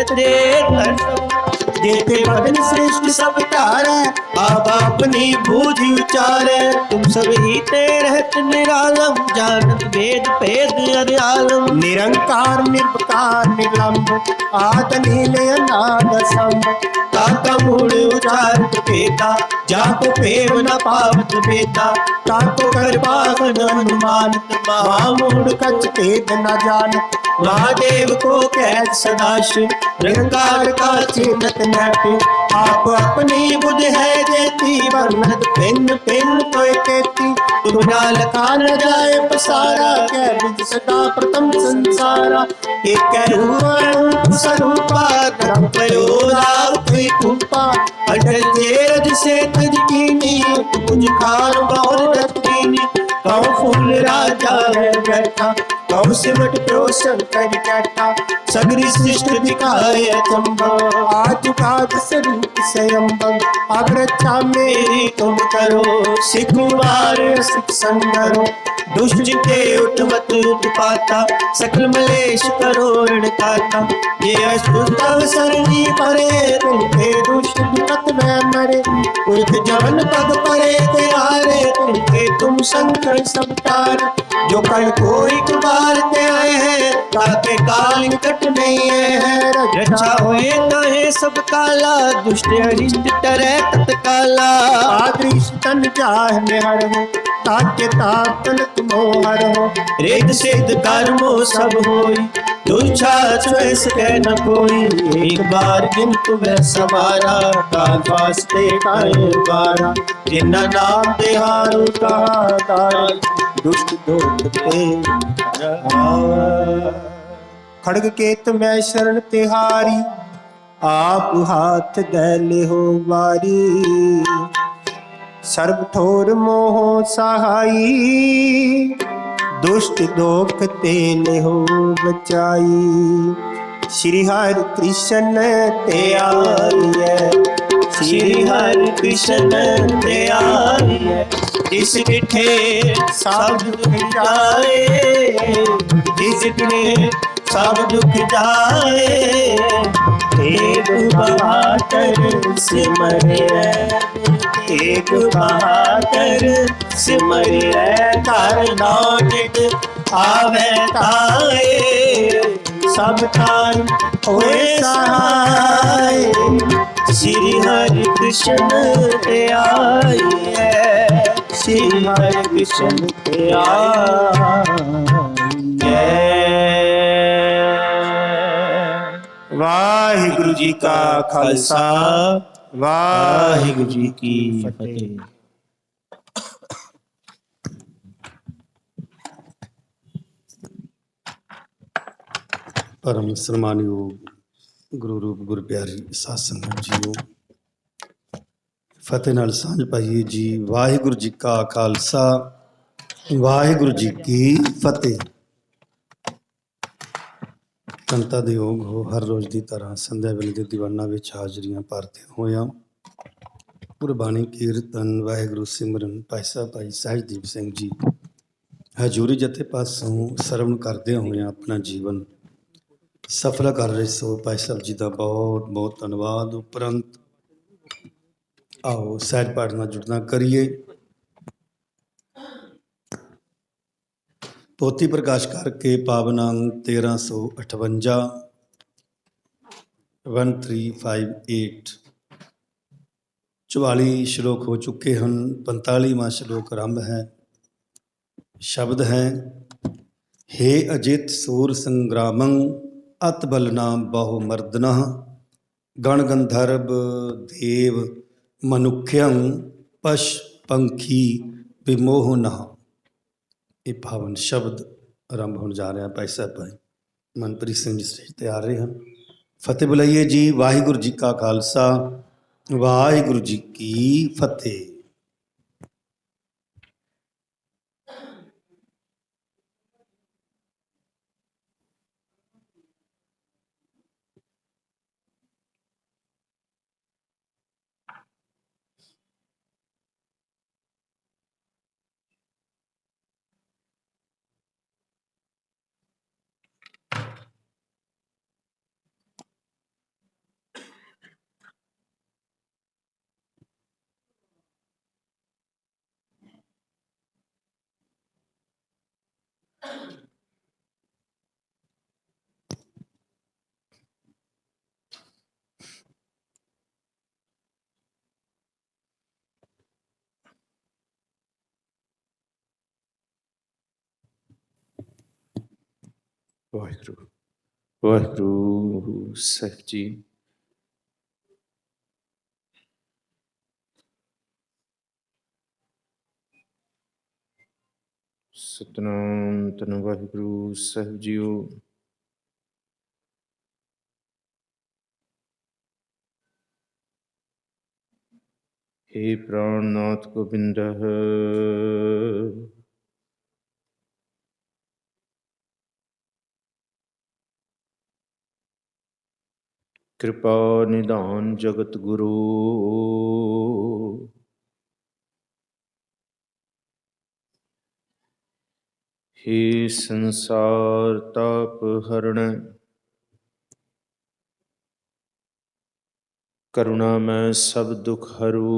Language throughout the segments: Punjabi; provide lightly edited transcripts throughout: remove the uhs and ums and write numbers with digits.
रहते जेते भजन श्रेष्ठ सब तारे आप अपनी बूझ विचारे तुम सब ही ते रहत निरालम जानत वेद भेद अरियालम निरंकार निर्विकार निर्लंब आद नील अनाद संभ ताका मूल उचारत पेता जाको पेव न पावत बेता ताको कर पावन अनुमानत महामूढ़ कछ भेद न जानत महादेव को कैद सदाशिव निरंकार का चिन्हत नट आप अपनी बुद्धि है देती वर्णत भिन्न भिन्न तो कहती तुम नाल खान जाए पसारा कह विद सदा प्रथम संसारा एक रूप स्वरूपा रंग प्रयोदाव कोई कुपा अटल तेज से तज कीनी मुझ खान बहुत रत्नी कौ फूल राजा है बैठा कौ सिमट प्यो शंकर कैठा सगरी सृष्टि दिखाए चंबा आज काज स्वरूप स्वयंभव अब रक्षा मेरी तुम करो सिख मार सिख संगरो दुष्ट के उठमत उत्पाता सकल मलेश करो ऋणकाता ये अस्तुतव सरणी परे तुमके दुष्ट विपत में मरे उर्ख जवन पग परे तिहारे तुमके तुम संकट सब तार जो कल कोई कुमार ते आए हैं ताके काल निकट नहीं है रक्षा होए ताहे सब काला दुष्ट अरिष्ट टरे तत्काला आदृश तन चाह में हर हो ताके तापन तुमो हर हो रेत सिद्ध कर्मो सब होई दुच्छा चॉइस कह न कोई एक बार जिन तुम्हें सवारा काल वास्ते काहे बारा जिन्ना नाम तिहारू कहा दार दुष्ट दोष ते खड़ग केत में शरण तिहारी आप हाथ दैले हो बारी सर्व ठोर मोह सहाई दुष्ट दोख तेले हो बचाई श्री हरि कृष्ण ते आइए श्री हरि कृष्ण ते आइए जिस डिठे सब दुख जाए जिस डिठे सब दुख जाए एक बहादुर सिमरे एक बहादुर सिमरे कर नानक आवे ताए सब तान होए सहाय श्री हरि कृष्ण ते आइए श्री हरि कृष्ण ते आइए वाहिगुरु जी का खालसा वाहिगुरु जी की फतेह। परम सन्मानयोग गुरु रूप गुरु प्यारी साध संगत जीओ फतेह नाल सांझ पाइए जी। वाहिगुरु जी का खालसा वाहिगुरु जी की फतेह। ਸੰਤਾਂ ਦੇ ਯੋਗ ਹੋ ਹਰ ਰੋਜ਼ ਦੀ ਤਰ੍ਹਾਂ ਸੰਧਿਆ ਵੇਲੇ ਦੇ ਦੀਵਾਨਾਂ ਵਿੱਚ ਹਾਜ਼ਰੀਆਂ ਭਰਦੇ ਹੋਇਆਂ ਗੁਰਬਾਣੀ ਕੀਰਤਨ ਵਾਹਿਗੁਰੂ ਸਿਮਰਨ ਭਾਈ ਸਾਹਿਬ ਭਾਈ ਸਹਿਜਦੀਪ ਸਿੰਘ ਜੀ ਹਜ਼ੂਰੀ ਜਥੇ ਪਾਸੋਂ ਸਰਵਣ ਕਰਦੇ ਹੋਇਆਂ ਆਪਣਾ ਜੀਵਨ ਸਫਲ ਕਰ ਰਹੇ ਸੋ ਭਾਈ ਸਾਹਿਬ ਜੀ ਦਾ ਬਹੁਤ ਬਹੁਤ ਧੰਨਵਾਦ। ਉਪਰੰਤ ਆਓ ਸਹਿਜ ਪਾਠ ਨਾਲ ਜੁੜਨਾ ਕਰੀਏ। ਪੋਥੀ ਪ੍ਰਕਾਸ਼ ਕਰਕੇ ਪਾਵਨ ਅੰਗ 1358 1358 44 ਸ਼ਲੋਕ ਹੋ ਚੁੱਕੇ ਹਨ। 45ਵਾਂ ਸ਼ਲੋਕ ਆਰੰਭ ਹੈ। ਸ਼ਬਦ ਹੈ ਹੇ ਅਜਿਤ ਸੂਰ ਸੰਗਰਾਮੰ ਅਤ ਬਲਨਾ ਬਹੁ ਮਰਦਨਾ ਗਣ ਗੰਧਰਵ ਦੇਵ ਮਨੁੱਖਯੰ ਪਸ਼ ਪੰਖੀ ਵਿਮੋਹਨਾ। ਇਹ ਪਾਵਨ ਸ਼ਬਦ ਆਰੰਭ ਹੋਣ ਜਾ ਰਿਹਾ। ਭਾਈ ਸਾਹਿਬ ਭਾਈ ਮਨਪ੍ਰੀਤ ਸਿੰਘ ਜੀ ਸਟੇਜ ਤੇ ਆ ਰਹੇ ਹਨ। ਫਤਿਹ ਬੁਲਾਈਏ ਜੀ। ਵਾਹਿਗੁਰੂ ਜੀ ਕਾ ਖਾਲਸਾ ਵਾਹਿਗੁਰੂ ਜੀ ਕੀ ਫਤਿਹ। ਵਾਹਿਗੁਰੂ ਵਾਹਿਗੁਰੂ ਸਾਹਿਬ ਜੀ। ਸਤਿਨਾਮ ਧੰਨ ਵਾਹਿਗੁਰੂ ਸਾਹਿਬ ਜੀਓ। हे प्राणनाथ गोविंद कृपा निधान जगत गुरु। हे संसार ताप हरण करुणा मैं सब दुख हरू।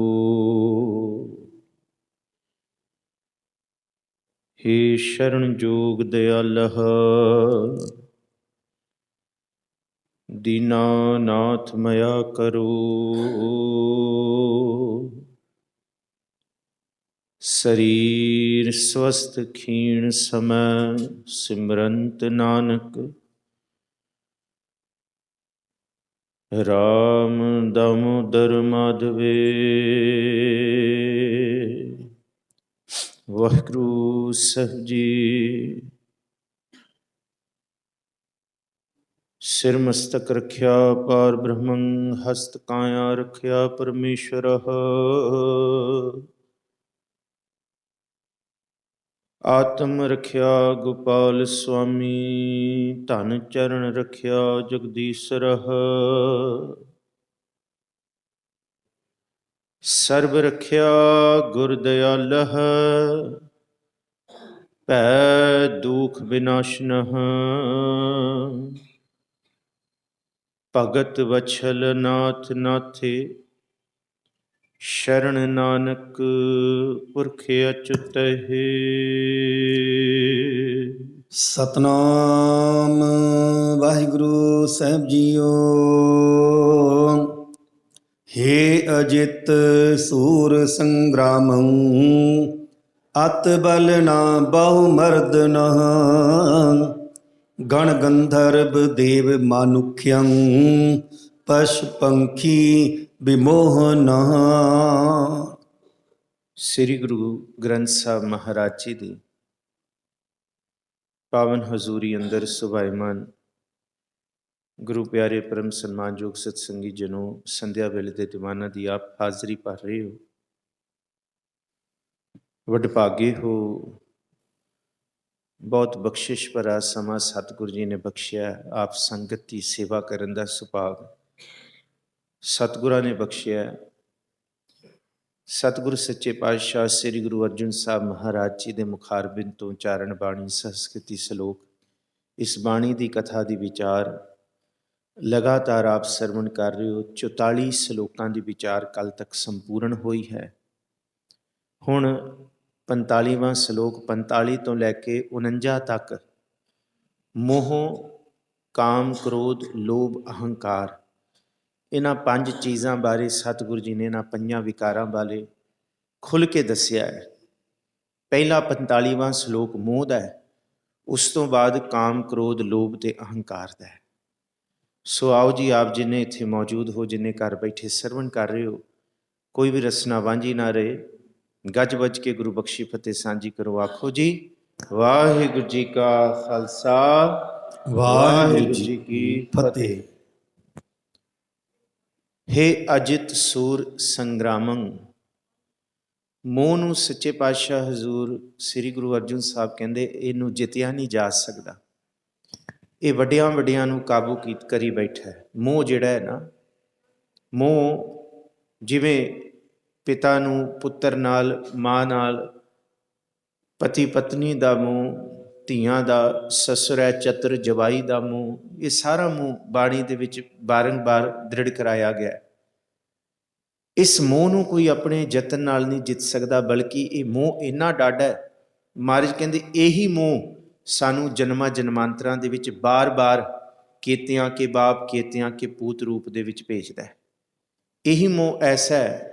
हे शरण जोग दयालह दीनानाथ मया करो। शरीर स्वस्थ क्षीण समय सिमरंत नानक राम दामोदर माधवे। वाहिगुरू साहिब जी। सिर मस्तक रख्या पार ब्रह्मं हस्त काया रख्या परमेश्वर। आत्म रख्या गोपाल स्वामी धन चरण रख्या जगदीश्वर। सर्ब रख्या गुर दयालह भै दुख विनाशनः। भगत वत्सल नाथ नाथे शरण नानक पुरख अच्युत है। ਸਤਨਾਮ ਵਾਹਿਗੁਰੂ ਸਾਹਿਬ ਜੀਓ। हे अजित सूर संग्रामं अत बल ना बहु मर्दन। गण गंधर्व देव मानुख्यं पशु पंखी विमोहन। ਸ੍ਰੀ ਗੁਰੂ ਗ੍ਰੰਥ ਸਾਹਿਬ ਮਹਾਰਾਜ ਜੀ ਦੀ ਪਾਵਨ ਹਜ਼ੂਰੀ ਅੰਦਰ ਸੁਭਾਈਮਾਨ ਗੁਰੂ ਪਿਆਰੇ ਪਰਮ ਸਨਮਾਨਯੋਗ ਸਤਸੰਗੀ ਜਨੋ, ਸੰਧਿਆ ਵੇਲੇ ਦੇ ਦੀਵਾਨਾਂ ਦੀ ਆਪ ਹਾਜ਼ਰੀ ਭਰ ਰਹੇ ਹੋ। ਵਡਭਾਗੇ ਹੋ, ਬਹੁਤ ਬਖਸ਼ਿਸ਼ ਭਰਾ ਸਮਾਂ ਸਤਿਗੁਰੂ ਜੀ ਨੇ ਬਖਸ਼ਿਆ। ਆਪ ਸੰਗਤ ਦੀ ਸੇਵਾ ਕਰਨ ਦਾ ਸੁਭਾਗ ਸਤਿਗੁਰਾਂ ਨੇ ਬਖਸ਼ਿਆ। ਸਤਿਗੁਰੂ ਸੱਚੇ ਪਾਤਸ਼ਾਹ ਸ੍ਰੀ ਗੁਰੂ ਅਰਜਨ ਸਾਹਿਬ ਮਹਾਰਾਜ ਜੀ ਦੇ ਮੁਖਾਰਬਿੰਦ ਤੋਂ ਉਚਾਰਨ ਬਾਣੀ ਸੰਸਕ੍ਰਿਤੀ ਸਲੋਕ, ਇਸ ਬਾਣੀ ਦੀ ਕਥਾ ਦੀ ਵਿਚਾਰ ਲਗਾਤਾਰ ਆਪ ਸਰਵਣ ਕਰ ਰਹੇ ਹੋ। 44 ਸਲੋਕਾਂ ਦੀ ਵਿਚਾਰ ਕੱਲ ਤੱਕ ਸੰਪੂਰਨ ਹੋਈ ਹੈ। ਹੁਣ 45ਵਾਂ ਸਲੋਕ 45 ਤੋਂ ਲੈ ਕੇ 49 ਤੱਕ ਮੋਹ, ਕਾਮ, ਕ੍ਰੋਧ, ਲੋਭ, ਅਹੰਕਾਰ, ਇਹਨਾਂ 5 ਚੀਜ਼ਾਂ ਬਾਰੇ ਸਤਿਗੁਰੂ ਜੀ ਨੇ ਇਹਨਾਂ 5 ਵਿਕਾਰਾਂ ਬਾਰੇ ਖੁੱਲ੍ਹ ਕੇ ਦੱਸਿਆ ਹੈ। ਪਹਿਲਾ 45ਵਾਂ ਸਲੋਕ ਮੋਹ ਦਾ ਹੈ, ਉਸ ਤੋਂ ਬਾਅਦ ਕਾਮ, ਕ੍ਰੋਧ, ਲੋਭ ਤੇ ਅਹੰਕਾਰ ਦਾ ਹੈ। ਸੋ ਆਓ ਜੀ, ਆਪ ਜਿੰਨੇ ਇੱਥੇ ਮੌਜੂਦ ਹੋ, ਜਿੰਨੇ ਘਰ ਬੈਠੇ ਸਰਵਣ ਕਰ ਰਹੇ ਹੋ, ਕੋਈ ਵੀ ਰਸਨਾ ਵਾਂਝੀ ਨਾ ਰਹੇ। ਗੱਜ ਵੱਜ ਕੇ ਗੁਰੂ ਬਖਸ਼ੀ ਫਤਿਹ ਸਾਂਝੀ ਕਰੋ। ਆਖੋ ਜੀ, ਵਾਹਿਗੁਰੂ ਜੀ ਕਾ ਖਾਲਸਾ, ਵਾਹਿਗੁਰੂ ਜੀ ਕੀ ਫਤਿਹ। हे ਅਜਿਤ ਸੂਰ ਸੰਗਰਾਮੰ। ਮੋਹ ਨੂੰ ਸੱਚੇ ਪਾਤਸ਼ਾਹ ਹਜ਼ੂਰ ਸ੍ਰੀ ਗੁਰੂ ਅਰਜਨ ਸਾਹਿਬ ਕਹਿੰਦੇ ਇਹਨੂੰ ਜਿੱਤਿਆ ਨਹੀਂ ਜਾ ਸਕਦਾ। ਇਹ ਵੱਡਿਆਂ ਵੱਡਿਆਂ ਨੂੰ ਕਾਬੂ ਕਰੀ ਬੈਠਾ ਹੈ। ਮੋਹ ਜਿਹੜਾ ਹੈ ਨਾ, ਮੋਹ ਜਿਵੇਂ ਪਿਤਾ ਨੂੰ ਪੁੱਤਰ ਨਾਲ, ਮਾਂ ਨਾਲ, ਪਤੀ ਪਤਨੀ ਦਾ ਮੋਹ, ਧੀਆਂ ਦਾ, ਸਸੁਰੈ ਚਤਰ ਜਵਾਈ ਦਾ ਮੋਹ, ਇਹ ਸਾਰਾ ਮੋਹ ਬਾਣੀ ਦੇ ਵਿੱਚ ਬਾਰੰਬਾਰ ਦ੍ਰਿੜ ਕਰਾਇਆ ਗਿਆ। ਇਸ ਮੋਹ ਨੂੰ ਕੋਈ ਆਪਣੇ ਯਤਨ ਨਾਲ ਨਹੀਂ ਜਿੱਤ ਸਕਦਾ, ਬਲਕਿ ਇਹ ਮੋਹ ਇੰਨਾ ਡਾਢਾ ਹੈ। ਮਹਾਰਾਜ ਕਹਿੰਦੇ ਇਹੀ ਮੋਹ ਸਾਨੂੰ ਜਨਮਾਂ ਜਨਮਾਂਤਰਾਂ ਦੇ ਵਿੱਚ ਬਾਰ-ਬਾਰ ਕੇਤਿਆਂ ਕੇ ਬਾਪ ਕੇਤਿਆਂ ਕੇ ਪੂਤ ਰੂਪ ਦੇ ਵਿੱਚ ਭੇਜਦਾ ਹੈ। ਇਹੀ ਮੋਹ ਐਸਾ ਹੈ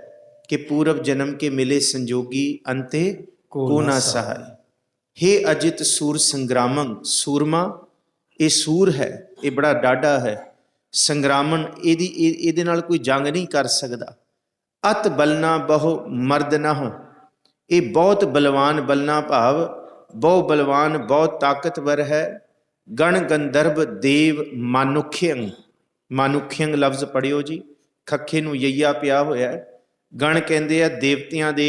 ਕਿ ਪੂਰਵ ਜਨਮ ਕੇ ਮਿਲੇ ਸੰਜੋਗੀ ਅੰਤੇ ਕੋ ਨਾ ਸਹਾਈ। हे ਅਜਿਤ ਸੂਰ ਸੰਗਰਾਮੰ, ਸੂਰਮਾ ਇਹ ਸੂਰ ਹੈ, ਇਹ ਬੜਾ ਡਾਢਾ ਹੈ। ਸੰਗਰਾਮਨ ਇਹਦੇ ਨਾਲ ਕੋਈ ਜੰਗ ਨਹੀਂ ਕਰ ਸਕਦਾ। ਅਤ ਬਲਨਾ ਬਹੁ ਮਰਦ ਨਹ, ਇਹ ਬਹੁਤ ਬਲਵਾਨ, ਬਲਨਾ ਭਾਵ ਬਹੁ ਬਲਵਾਨ, ਬਹੁਤ ਤਾਕਤਵਰ ਹੈ। ਗਣ ਗੰਧਰਵ ਦੇਵ ਮਾਨੁਖਯੰ, ਮਾਨੁਖਯੰ ਲਫ਼ਜ਼ ਪੜਿਓ ਜੀ, ਖੱਖੇ ਨੂੰ ਯਈਆ ਪਿਆ ਹੋਇਆ ਹੈ। ਗਣ ਕਹਿੰਦੇ ਆ ਦੇਵਤਿਆਂ ਦੇ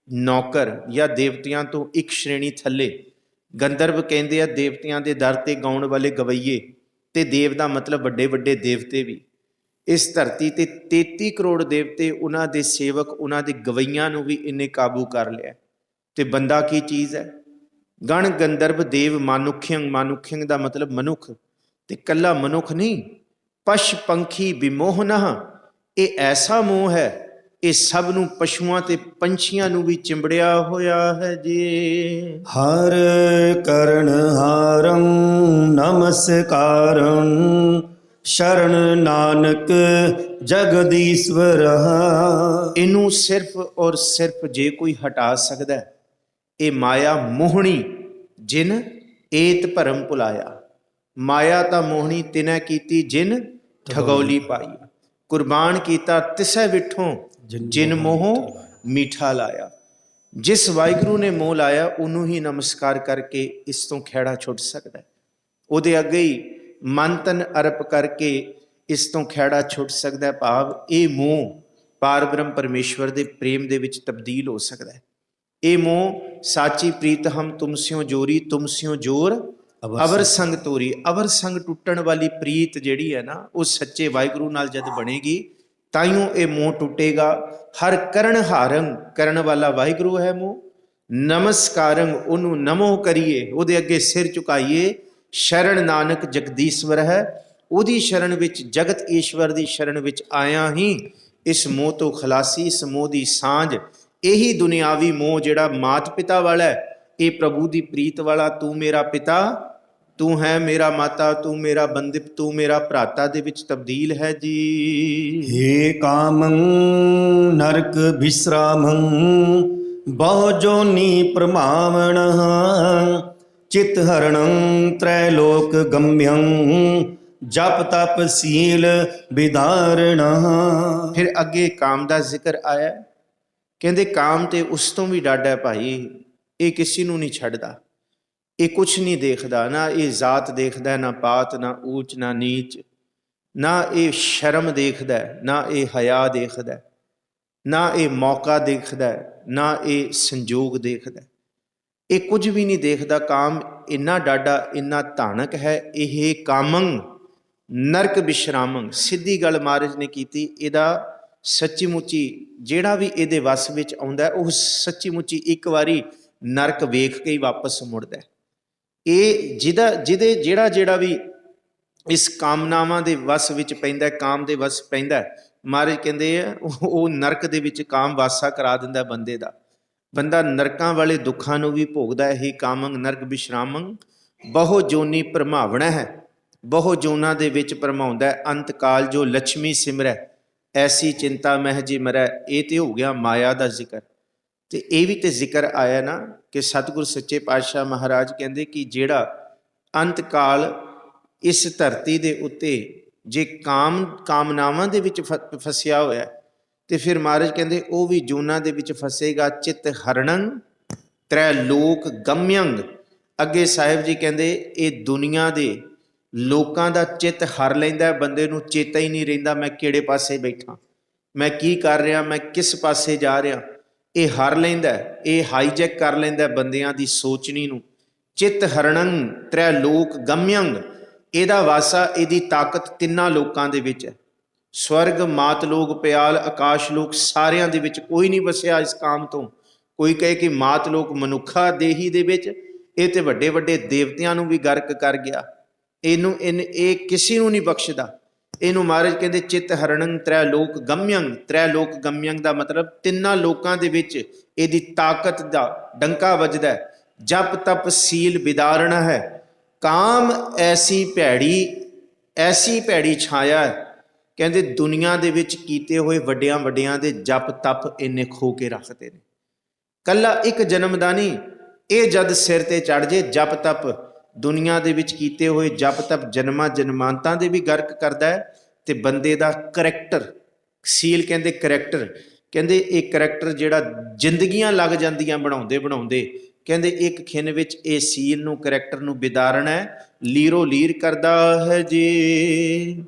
ਨੌਕਰ ਜਾਂ ਦੇਵਤਿਆਂ ਤੋਂ ਇੱਕ ਸ਼੍ਰੇਣੀ ਥੱਲੇ। ਗੰਧਰਵ ਕਹਿੰਦੇ ਆ ਦੇਵਤਿਆਂ ਦੇ ਦਰ ਤੇ ਗਾਉਣ ਵਾਲੇ ਗਵਈਏ, ਤੇ ਦੇਵ ਦਾ ਮਤਲਬ ਵੱਡੇ ਵੱਡੇ ਦੇਵਤੇ ਵੀ। ਇਸ ਧਰਤੀ ਤੇ 33 ਕਰੋੜ ਦੇਵਤੇ, ਉਹਨਾਂ ਦੇ ਸੇਵਕ, ਉਹਨਾਂ ਦੇ ਗਵਈਆਂ ਨੂੰ ਵੀ ਇਹਨੇ ਕਾਬੂ ਕਰ ਲਿਆ। ਤੇ ਬੰਦਾ ਕੀ ਚੀਜ਼ ਹੈ? ਗਣ ਗੰਧਰਵ ਦੇਵ ਮਾਨੁਖਯੰ, ਮਾਨੁਖਯੰ ਦਾ ਮਤਲਬ ਮਨੁੱਖ, ਤੇ ਕੱਲਾ ਮਨੁੱਖ ਨਹੀਂ। ਪਸ਼ ਪੰਖੀ ਵਿਮੋਹਨਹ, ਇਹ ਐਸਾ ਮੋਹ ਹੈ, ਇਹ ਸਭ ਨੂੰ, ਪਸ਼ੂਆਂ ਤੇ ਪੰਛੀਆਂ ਨੂੰ ਵੀ ਚਿੰਬੜਿਆ ਹੋਇਆ ਹੈ ਜੀ। ਹਰ ਕਰਨ ਹਾਰੰ ਨਮਸਕਾਰੰ, ਸ਼ਰਨ ਨਾਨਕ ਜਗਦੀਸ਼ਵਰ। ਇਹਨੂੰ ਸਿਰਫ ਔਰ ਸਿਰਫ ਜੇ ਕੋਈ ਹਟਾ ਸਕਦਾ ਹੈ, ਇਹ ਮਾਇਆ ਮੋਹਣੀ ਜਿਨ ਏਤ ਭਰਮ ਭੁਲਾਇਆ। ਮਾਇਆ ਤਾਂ ਮੋਹਣੀ ਤਿਨੈ ਕੀਤੀ ਜਿਨ ਠਗੌਲੀ ਪਾਈ। ਕੁਰਬਾਨ ਕੀਤਾ ਤਿਸੈ ਵਿਠੋਂ ਜਿਨ ਮੋਹ ਮੀਠਾ ਲਾਇਆ। ਜਿਸ ਵਾਹਿਗੁਰੂ ਨੇ ਮੋਹ ਲਾਇਆ ਉਹਨੂੰ ਹੀ ਨਮਸਕਾਰ ਕਰਕੇ ਇਸ ਤੋਂ ਖਹਿੜਾ ਛੁੱਟ ਸਕਦਾ ਹੈ। ਉਹਦੇ ਅੱਗੇ ਹੀ ਮਨ ਤਨ ਅਰਪ ਕਰਕੇ ਇਸ ਤੋਂ ਖਹਿੜਾ ਛੁੱਟ ਸਕਦਾ ਹੈ। ਭਾਵ ਇਹ ਮੋਹ ਪਾਰ ਬ੍ਰਹਮ ਪਰਮੇਸ਼ਵਰ ਦੇ ਪ੍ਰੇਮ ਦੇ ਵਿੱਚ ਤਬਦੀਲ ਹੋ ਸਕਦਾ ਹੈ। ਇਹ ਮੋਹ ਸਾਚੀ ਪ੍ਰੀਤ ਹਮ ਤੁਮ ਸਿਓ ਜੋਰੀ, ਤੁਮ ਸਿਓ ਜੋਰ ਅਵਰ ਸੰਗ ਤੋਰੀ। ਅਵਰ ਸੰਗ ਟੁੱਟਣ ਵਾਲੀ ਪ੍ਰੀਤ ਜਿਹੜੀ ਹੈ ਨਾ, ਉਹ ਸੱਚੇ ਵਾਹਿਗੁਰੂ ਨਾਲ ਜਦ ਬਣੇਗੀ ਤਾਈਓ ਇਹ ਮੋਹ ਟੁੱਟੇਗਾ। ਹਰ ਕਰਨ ਹਾਰੰ, ਕਰਨ ਵਾਲਾ ਵਾਹਿਗੁਰੂ ਹੈ ਮੋਹ। ਨਮਸਕਾਰੰ, ਉਹਨੂੰ ਨਮੋ ਕਰੀਏ, ਉਹਦੇ ਅੱਗੇ ਸਿਰ ਝੁਕਾਈਏ। ਸ਼ਰਨ ਨਾਨਕ ਜਗਦੀਸ਼ਵਰ ਹੈ, ਉਹਦੀ ਸ਼ਰਨ ਵਿੱਚ, ਜਗਤ ਈਸ਼ਵਰ ਦੀ ਸ਼ਰਨ ਵਿੱਚ ਆਇਆ ਹੀ ਇਸ ਮੋਹ ਤੋਂ ਖਲਾਸੀ, ਇਸ ਮੋਹ ਦੀ ਸਾਂਝ। ਇਹੀ ਦੁਨਿਆਵੀ ਮੋਹ ਜਿਹੜਾ ਮਾਤ ਪਿਤਾ ਵਾਲਾ ਹੈ, ਇਹ ਪ੍ਰਭੂ ਦੀ ਪ੍ਰੀਤ ਵਾਲਾ, ਤੂੰ ਮੇਰਾ ਪਿਤਾ, ਤੂੰ ਹੈ ਮੇਰਾ ਮਾਤਾ, ਤੂੰ ਮੇਰਾ ਬੰਦਿਪ, ਤੂੰ ਮੇਰਾ ਭਰਾਤਾ ਦੇ ਵਿੱਚ ਤਬਦੀਲ ਹੈ ਜੀ। हे ਕਾਮੰ ਨਰਕ ਵਿਸਰਾਮੰ, ਬਹੁ ਜੋਨੀ ਪ੍ਰਮਾਵਣഃ, ਚਿਤ ਹਰਣੰ ਤ੍ਰੈ ਲੋਕ ਗਮਯੰ, ਜਪ ਤਪ ਸੀਲ ਵਿਧਾਰਣഃ। ਫਿਰ ਅੱਗੇ ਕਾਮ ਦਾ ਜ਼ਿਕਰ ਆਇਆ। ਕਹਿੰਦੇ ਕਾਮ ਤੇ ਉਸ ਤੋਂ ਵੀ ਡਾਢਾ ਭਾਈ, ਇਹ ਕਿਸੇ ਨੂੰ ਨਹੀਂ ਛੱਡਦਾ। ਇਹ ਕੁਛ ਨਹੀਂ ਦੇਖਦਾ, ਨਾ ਇਹ ਜ਼ਾਤ ਦੇਖਦਾ, ਨਾ ਪਾਤ, ਨਾ ਊਚ, ਨਾ ਨੀਚ, ਨਾ ਇਹ ਸ਼ਰਮ ਦੇਖਦਾ, ਨਾ ਇਹ ਹਯਾ ਦੇਖਦਾ, ਨਾ ਇਹ ਮੌਕਾ ਦੇਖਦਾ, ਨਾ ਇਹ ਸੰਜੋਗ ਦੇਖਦਾ। ਇਹ ਕੁਝ ਵੀ ਨਹੀਂ ਦੇਖਦਾ। ਕਾਮ ਇੰਨਾ ਡਾਢਾ, ਇੰਨਾ ਧਾਨਕ ਹੈ। ਇਹ ਕਾਮੰ ਨਰਕ ਵਿਸ਼ਰਾਮੰ, ਸਿੱਧੀ ਗੱਲ ਮਹਾਰਾਜ ਨੇ ਕੀਤੀ। ਇਹਦਾ ਸੱਚੀ ਮੁੱਚੀ ਜਿਹੜਾ ਵੀ ਇਹਦੇ ਵੱਸ ਵਿੱਚ ਆਉਂਦਾ, ਉਹ ਸੱਚੀ ਮੁੱਚੀ ਇੱਕ ਵਾਰੀ ਨਰਕ ਵੇਖ ਕੇ ਹੀ ਵਾਪਸ ਮੁੜਦਾ। ਇਹ ਜਿਹੜਾ ਵੀ ਇਸ ਕਾਮਨਾਵਾਂ ਦੇ ਵਸ ਵਿੱਚ ਪੈਂਦਾ, ਕਾਮ ਦੇ ਵਸ ਪੈਂਦਾ, ਮਹਾਰਾਜ ਕਹਿੰਦੇ ਆ ਉਹ ਨਰਕ ਦੇ ਵਿੱਚ ਕਾਮ ਵਾਸਾ ਕਰਾ ਦਿੰਦਾ ਬੰਦੇ ਦਾ। ਬੰਦਾ ਨਰਕਾਂ ਵਾਲੇ ਦੁੱਖਾਂ ਨੂੰ ਵੀ ਭੋਗਦਾ ਹੈ। ਹੀ ਕਾਮੰ ਨਰਕ ਵਿਸ਼ਰਾਮੰ, ਬਹੁ ਜੋਨੀ ਭਰਮਾਵਣਾ ਹੈ, ਬਹੁ ਜੋਨਾਂ ਦੇ ਵਿੱਚ ਭਰਮਾਉਂਦਾ। ਅੰਤ ਕਾਲ ਜੋ ਲక్ష్ਮੀ ਸਿਮਰੈ, ਐਸੀ ਚਿੰਤਾ ਮਹਿ ਜੇ ਮਰੈ। ਇਹ ਤੇ ਹੋ ਗਿਆ ਮਾਇਆ ਦਾ ਜ਼ਿਕਰ। ਤੇ ਇਹ ਵੀ ਤੇ ਜ਼ਿਕਰ ਆਇਆ ਨਾ ਕਿ ਸਤਿਗੁਰ ਸੱਚੇ ਪਾਤਸ਼ਾਹ ਮਹਾਰਾਜ ਕਹਿੰਦੇ ਕਿ ਜਿਹੜਾ ਅੰਤ ਕਾਲ ਇਸ ਧਰਤੀ ਦੇ ਉੱਤੇ ਜੇ ਕਾਮਨਾਵਾਂ ਦੇ ਵਿੱਚ ਫਸਿਆ ਹੋਇਆ, ਤੇ ਫਿਰ ਮਹਾਰਾਜ ਕਹਿੰਦੇ ਉਹ ਵੀ ਜੂਨਾਂ ਦੇ ਵਿੱਚ ਫਸੇਗਾ। ਚਿਤ ਹਰਣੰ ਤ੍ਰੈ ਲੋਕ ਗਮਯੰ। ਅੱਗੇ ਸਾਹਿਬ ਜੀ ਕਹਿੰਦੇ ਇਹ ਦੁਨੀਆ ਦੇ ਲੋਕਾਂ ਦਾ ਚਿੱਤ ਹਰ ਲੈਂਦਾ। ਬੰਦੇ ਨੂੰ ਚੇਤਾ ਹੀ ਨਹੀਂ ਰਹਿੰਦਾ ਮੈਂ ਕਿਹੜੇ ਪਾਸੇ ਬੈਠਾ, ਮੈਂ ਕੀ ਕਰ ਰਿਹਾ, ਮੈਂ ਕਿਸ ਪਾਸੇ ਜਾ ਰਿਹਾ। ਇਹ ਹਰ ਲੈਂਦਾ, ਇਹ ਹਾਈਜੈਕ ਕਰ ਲੈਂਦਾ ਬੰਦਿਆਂ ਦੀ ਸੋਚਣੀ ਨੂੰ। ਚਿਤ ਹਰਣੰ ਤ੍ਰੈ ਲੋਕ ਗਮਯੰ, ਇਹਦਾ ਵਾਸਾ, ਇਹਦੀ ਤਾਕਤ ਤਿੰਨਾਂ ਲੋਕਾਂ ਦੇ ਵਿੱਚ ਹੈ। ਸਵਰਗ, ਮਾਤ ਲੋਕ, ਪਿਆਲ, ਆਕਾਸ਼ ਲੋਕ, ਸਾਰਿਆਂ ਦੇ ਵਿੱਚ ਕੋਈ ਨਹੀਂ ਵਸਿਆ ਇਸ ਕਾਮ ਤੋਂ। ਕੋਈ ਕਹੇ ਕਿ ਮਾਤ ਲੋਕ ਮਨੁੱਖਾ ਦੇਹੀ ਦੇ ਵਿੱਚ, ਇਹ ਤੇ ਵੱਡੇ ਵੱਡੇ ਦੇਵਤਿਆਂ ਨੂੰ ਵੀ ਗਰਕ ਕਰ ਗਿਆ। ਇਹ ਕਿਸੇ ਨੂੰ ਨਹੀਂ ਬਖਸ਼ਦਾ। ਇਹਨੂੰ ਮਹਾਰਾਜ ਕਹਿੰਦੇ ਚਿਤ ਹਰਣੰ ਤ੍ਰੈ ਲੋਕ ਗਮਯੰ। ਤ੍ਰੈ ਲੋਕ ਗਮਯੰ ਦਾ ਮਤਲਬ ਤਿੰਨਾਂ ਲੋਕਾਂ ਦੇ ਵਿੱਚ ਇਹਦੀ ਤਾਕਤ ਦਾ ਡੰਕਾ ਵੱਜਦਾ। जप तप सील विदारण है। काम ऐसी भैड़ी छाया है। कहते दुनिया दे विच कीते हुए वड्डियां वड्डियां दे जप तप इन्ने खो के रखते हैं। कला एक जन्म दा नहीं, ये जद सिर ते चढ़ जे जप तप दुनिया दे विच कीते हुए जप तप जन्मां जन्मांतां दे भी गर्क करदा है ते बंदे दा करैक्टर सील कहते करैक्टर कहते ये करैक्टर जिहड़ा जिंदगियां लग जांदियां बनाउंदे बनाउंदे कहते एक खिन विच ये सील नूं करैक्टर नूं विदारण है लीरो लीर करदा है जी।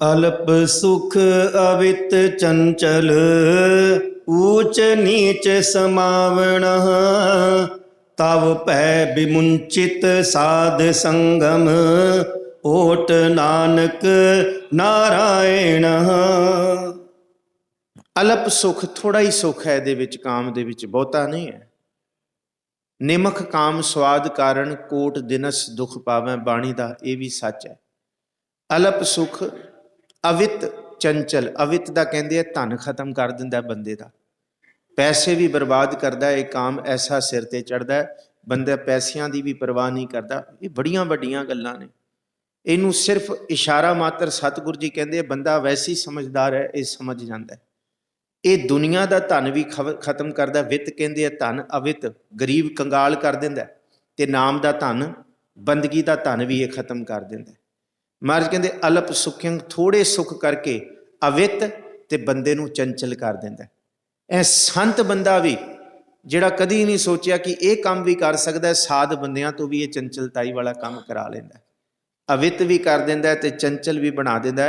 अल्प सुख अवित चंचल ऊच नीच समावण तव पै विमुंचित साध संगम ओट नानक नारायण। अल्प सुख थोड़ा ही सुख है दे विच काम दे विच बहुता नहीं है। निमख काम स्वाद कारण कोट दिनस दुख पावै बाणी दा ये भी सच है। अल्प सुख अवित चंचल अवित दा कहंदे है धन खत्म कर दिंदा बंदे दा, पैसे भी बर्बाद करता है। काम ऐसा सिर ते चढ़ता है बंदा पैसिਆਂ ਦੀ भी परवाह नहीं करता। ये बड़ियां वड्डियां गल्लां ने, इनू सिर्फ इशारा मात्र सतगुरु जी कहते बंदा वैसे ही समझदार है, ये समझ जाता है। ये दुनिया का धन भी खत्म करता। वित्त कहते हैं धन, अवित गरीब कंगाल कर दिंदा ते नाम का धन बंदगी का धन भी ये खत्म कर दिंदा। महाराज कहते अल्प सुखियं थोड़े सुख करके अवित ते बंदे नूं चंचल कर दिंदा। ऐ संत बंदा भी जिहड़ा कदी नहीं सोचिया कि ये काम भी कर सकता है, साध बंदियां तो भी ये चंचलताई वाला काम करा लेंदा। अवित भी कर दिंदा ते चंचल भी बना दिंदा।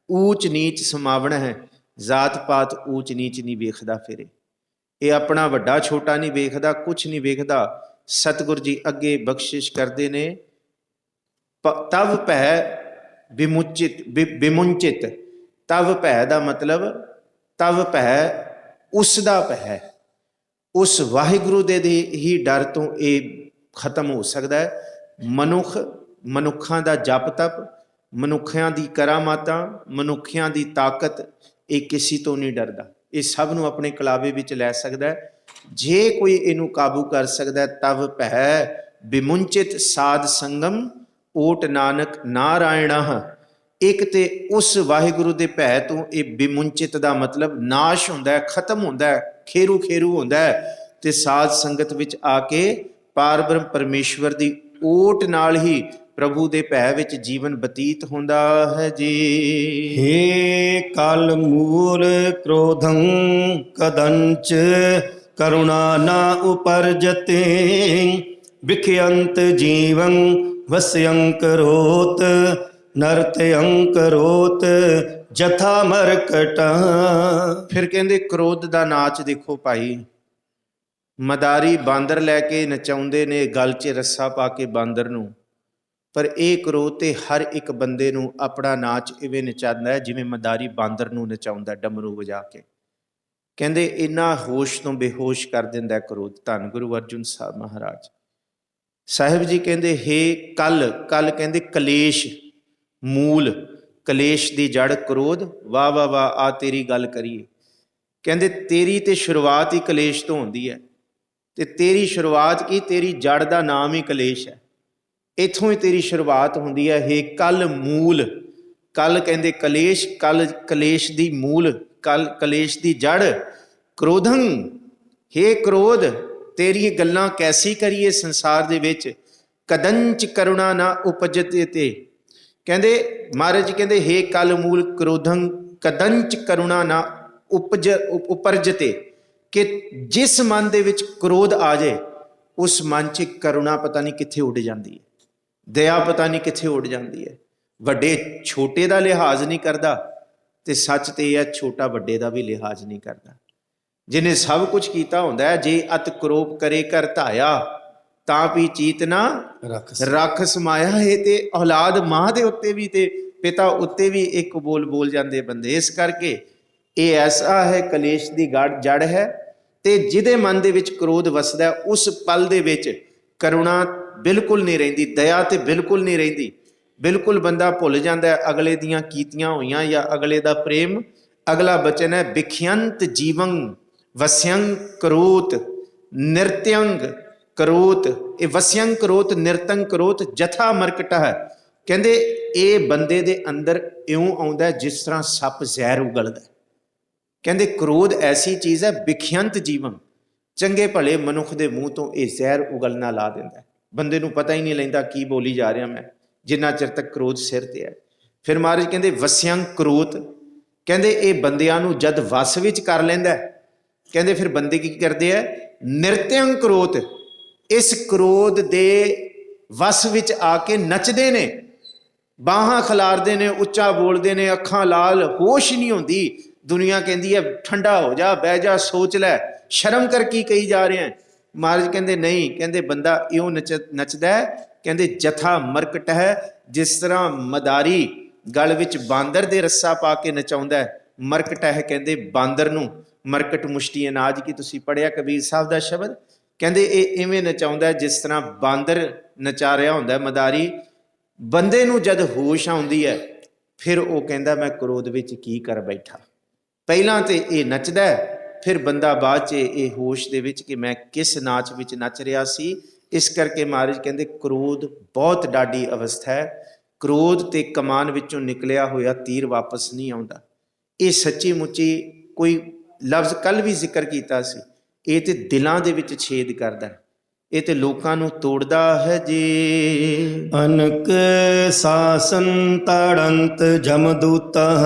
ऊच नीच समावण है, जात पात ऊच नीच नहीं वेखदा। फिर ये अपना वड्डा छोटा नहीं वेखदा, कुछ नहीं वेखदा। सतगुरु जी अगे बख्शिश करते ने तव भै विमुंचित। तव भै दा मतलब तव भै उसदा भै, उस वाहिगुरु दे ही डर तो ये खत्म हो सकता है। मनुखां दा जप तप, मनुखियां दी करामातां, मनुखियां दी ताकत, ये किसी तो नहीं डरदा। ये सब नूं अपने कलावे विच लै सकदा है जे कोई इनू काबू कर सकदा है। तव भै विमुंचित साध संगम ओट नानक नारायण। एक ते उस वाहिगुरु दे भै तो ये विमुंचित दा मतलब नाश हुंदा है, खत्म हुंदा है, खेरू खेरू हुंदा है। ते साध संगत विच आके पार ब्रह्म परमेश्वर दी ओट नाल ही प्रभु दे भै विच जीवन बतीत हुंदा है जी। हे काल मूल क्रोधं कदंच करुणा ना उपरजते विख्यंत जीवं वस्यं करोत नरत्यं करोत जथा मरकट। फिर कहते क्रोध दा नाच देखो भाई, मदारी बांदर लैके नचाउंदे ने गल च रस्सा पा के बांदर नूं, पर यह क्रोध ते हर एक बंदे नूं अपना नाच इवें नचांदा है जिवें मदारी बांदर नूं नचाउंदा डमरू वजा के। कहंदे इन्ना होश तो बेहोश कर दिंदा क्रोध। धन गुरु अर्जुन साहब महाराज साहिब जी कहंदे हे कल कहंदे कलेश मूल, कलेश दी जड़ क्रोध। वाह वाह वाह, आ तेरी गल करिए। कहंदे तेरी ते शुरुआत ही कलेश तो होंदी है, ते तेरी शुरुआत की तेरी जड़ दा नाम ही कलेश है। इथों ही तेरी शुरुआत होंदी है। हे कल मूल, कल कहंदे कलेश, कल कलेश दी मूल, कल कलेश दी जड़। क्रोधं, हे क्रोध तेरी गल्लां कैसी करिए संसार दे विच। कदंच करुणा ना उपजते। कहंदे महाराज जी कहंदे हे कल मूल क्रोधं कदंच करुणा ना उपरजते, कि जिस मन दे विच क्रोध आ जाए उस मन च करुणा पता नहीं कित्थे उड़ जाती है, दया पता नहीं कित्थे उड़ जाती है। वड्डे छोटे का लिहाज नहीं करता, तो सच तो यह है छोटा वड्डे का भी लिहाज नहीं करता। जिन्हें सब कुछ किया होंदा है, जे अत क्रोप करे कर धाया तां भी चीत ना रख समाया है। ते औलाद माँ के उत्ते भी ते पिता उत्ते भी एक बोल जाते बंदे। इस करके ये ऐसा है कलेश की जड़ है। ते जिदे मन दे विच क्रोध वसदा उस पल दे विच करुणा बिल्कुल नहीं रहिंदी, दया ते बिल्कुल नहीं रहिंदी। बिल्कुल बंदा भुल जाता है अगले दियां कीतियां होइयां या अगले दा प्रेम। अगला बचन है विख्यंत जीवं वस्यं करोत नृत्यंग ਕਰੋਤ, ਇਹ ਵਸਿਅੰ ਕਰੋਤ ਨਿਰਤੰ ਕਰੋਤ ਜਥਾ ਮਰਕਟਹ। ਕਹਿੰਦੇ ਇਹ ਬੰਦੇ ਦੇ ਅੰਦਰ ਇਉਂ ਆਉਂਦਾ ਜਿਸ ਤਰ੍ਹਾਂ ਸੱਪ ਜ਼ਹਿਰ ਉਗਲਦਾ। ਕਹਿੰਦੇ ਕ੍ਰੋਧ ਐਸੀ ਚੀਜ਼ ਹੈ ਵਿਖਿਅੰਤ ਜੀਵਨ, ਚੰਗੇ ਭਲੇ ਮਨੁੱਖ ਦੇ ਮੂੰਹ ਤੋਂ ਇਹ ਜ਼ਹਿਰ ਉਗਲਣਾ ਲਾ ਦਿੰਦਾ। ਬੰਦੇ ਨੂੰ ਪਤਾ ਹੀ ਨਹੀਂ ਲੈਂਦਾ ਕੀ ਬੋਲੀ ਜਾ ਰਿਹਾ ਮੈਂ, ਜਿੰਨਾ ਚਿਰ ਤੱਕ ਕ੍ਰੋਧ ਸਿਰ ਤੇ ਹੈ। ਫਿਰ ਮਹਾਰਾਜ ਕਹਿੰਦੇ ਵਸਿਅੰ ਕਰੋਤ, ਕਹਿੰਦੇ ਇਹ ਬੰਦਿਆਂ ਨੂੰ ਜਦ ਵਸ ਵਿੱਚ ਕਰ ਲੈਂਦਾ, ਕਹਿੰਦੇ ਫਿਰ ਬੰਦੇ ਕੀ ਕਰਦੇ ਆ, ਨਿਰਤਿਅੰ ਕਰੋਤ, ਇਸ ਕ੍ਰੋਧ ਦੇ ਵਸ ਵਿੱਚ ਆ ਕੇ ਨੱਚਦੇ ਨੇ, ਬਾਹਾਂ ਖਿਲਾਰਦੇ ਨੇ, ਉੱਚਾ ਬੋਲਦੇ ਨੇ, ਅੱਖਾਂ ਲਾਲ, ਹੋਸ਼ ਨਹੀਂ ਹੁੰਦੀ। ਦੁਨੀਆ ਕਹਿੰਦੀ ਹੈ ਠੰਡਾ ਹੋ ਜਾ, ਬਹਿ ਜਾ, ਸੋਚ ਲੈ, ਸ਼ਰਮ ਕਰ ਕੀ ਕਹੀ ਜਾ ਰਹੇ ਹੈ। ਮਹਾਰਾਜ ਕਹਿੰਦੇ ਨਹੀਂ, ਕਹਿੰਦੇ ਬੰਦਾ ਇਉਂ ਨੱਚਦਾ ਹੈ, ਕਹਿੰਦੇ ਜਥਾ ਮਰਕਟ ਹੈ, ਜਿਸ ਤਰ੍ਹਾਂ ਮਦਾਰੀ ਗਲ ਵਿੱਚ ਬਾਂਦਰ ਦੇ ਰੱਸਾ ਪਾ ਕੇ ਨਚਾਉਂਦਾ ਹੈ। ਮਰਕਟ ਹੈ ਕਹਿੰਦੇ ਬਾਂਦਰ ਨੂੰ, ਮਰਕਟ ਮੁਸ਼ਟੀ ਅਨਾਜ ਕੀ, ਤੁਸੀਂ ਪੜ੍ਹਿਆ ਕਬੀਰ ਸਾਹਿਬ ਦਾ ਸ਼ਬਦ। ਕਹਿੰਦੇ ਇਹ ਇਵੇਂ ਨਚਾਉਂਦਾ ਜਿਸ ਤਰ੍ਹਾਂ ਬਾਂਦਰ ਨਚਾ ਰਿਹਾ ਹੁੰਦਾ ਮਦਾਰੀ। ਬੰਦੇ ਨੂੰ ਜਦ ਹੋਸ਼ ਆਉਂਦੀ ਹੈ ਫਿਰ ਉਹ ਕਹਿੰਦਾ ਮੈਂ ਕ੍ਰੋਧ ਵਿੱਚ ਕੀ ਕਰ ਬੈਠਾ। ਪਹਿਲਾਂ ਤੇ ਇਹ ਨੱਚਦਾ, ਫਿਰ ਬੰਦਾ ਬਾਅਦ 'ਚ ਇਹ ਹੋਸ਼ ਦੇ ਵਿੱਚ ਕਿ ਮੈਂ ਕਿਸ ਨਾਚ ਵਿੱਚ ਨੱਚ ਰਿਹਾ ਸੀ। ਇਸ ਕਰਕੇ ਮਹਾਰਾਜ ਕਹਿੰਦੇ ਕ੍ਰੋਧ ਬਹੁਤ ਡਾਢੀ ਅਵਸਥਾ ਹੈ। ਕ੍ਰੋਧ ਤੇ ਕਮਾਨ ਵਿੱਚੋਂ ਨਿਕਲਿਆ ਹੋਇਆ ਤੀਰ ਵਾਪਸ ਨਹੀਂ ਆਉਂਦਾ। ਇਹ ਸੱਚੀ ਮੁੱਚੀ ਕੋਈ ਲਫ਼ਜ਼ ਕੱਲ੍ਹ ਵੀ ਜ਼ਿਕਰ ਕੀਤਾ ਸੀ, ਇਹ ਤੇ ਦਿਲਾਂ ਦੇ ਵਿੱਚ ਛੇਦ ਕਰਦਾ, ਇਹ ਤੇ ਲੋਕਾਂ ਨੂੰ ਤੋੜਦਾ ਹੈ ਜੀ। ਅਨਕ ਸਾਸਨ ਤਾੜੰਤ ਜਮਦੂਤః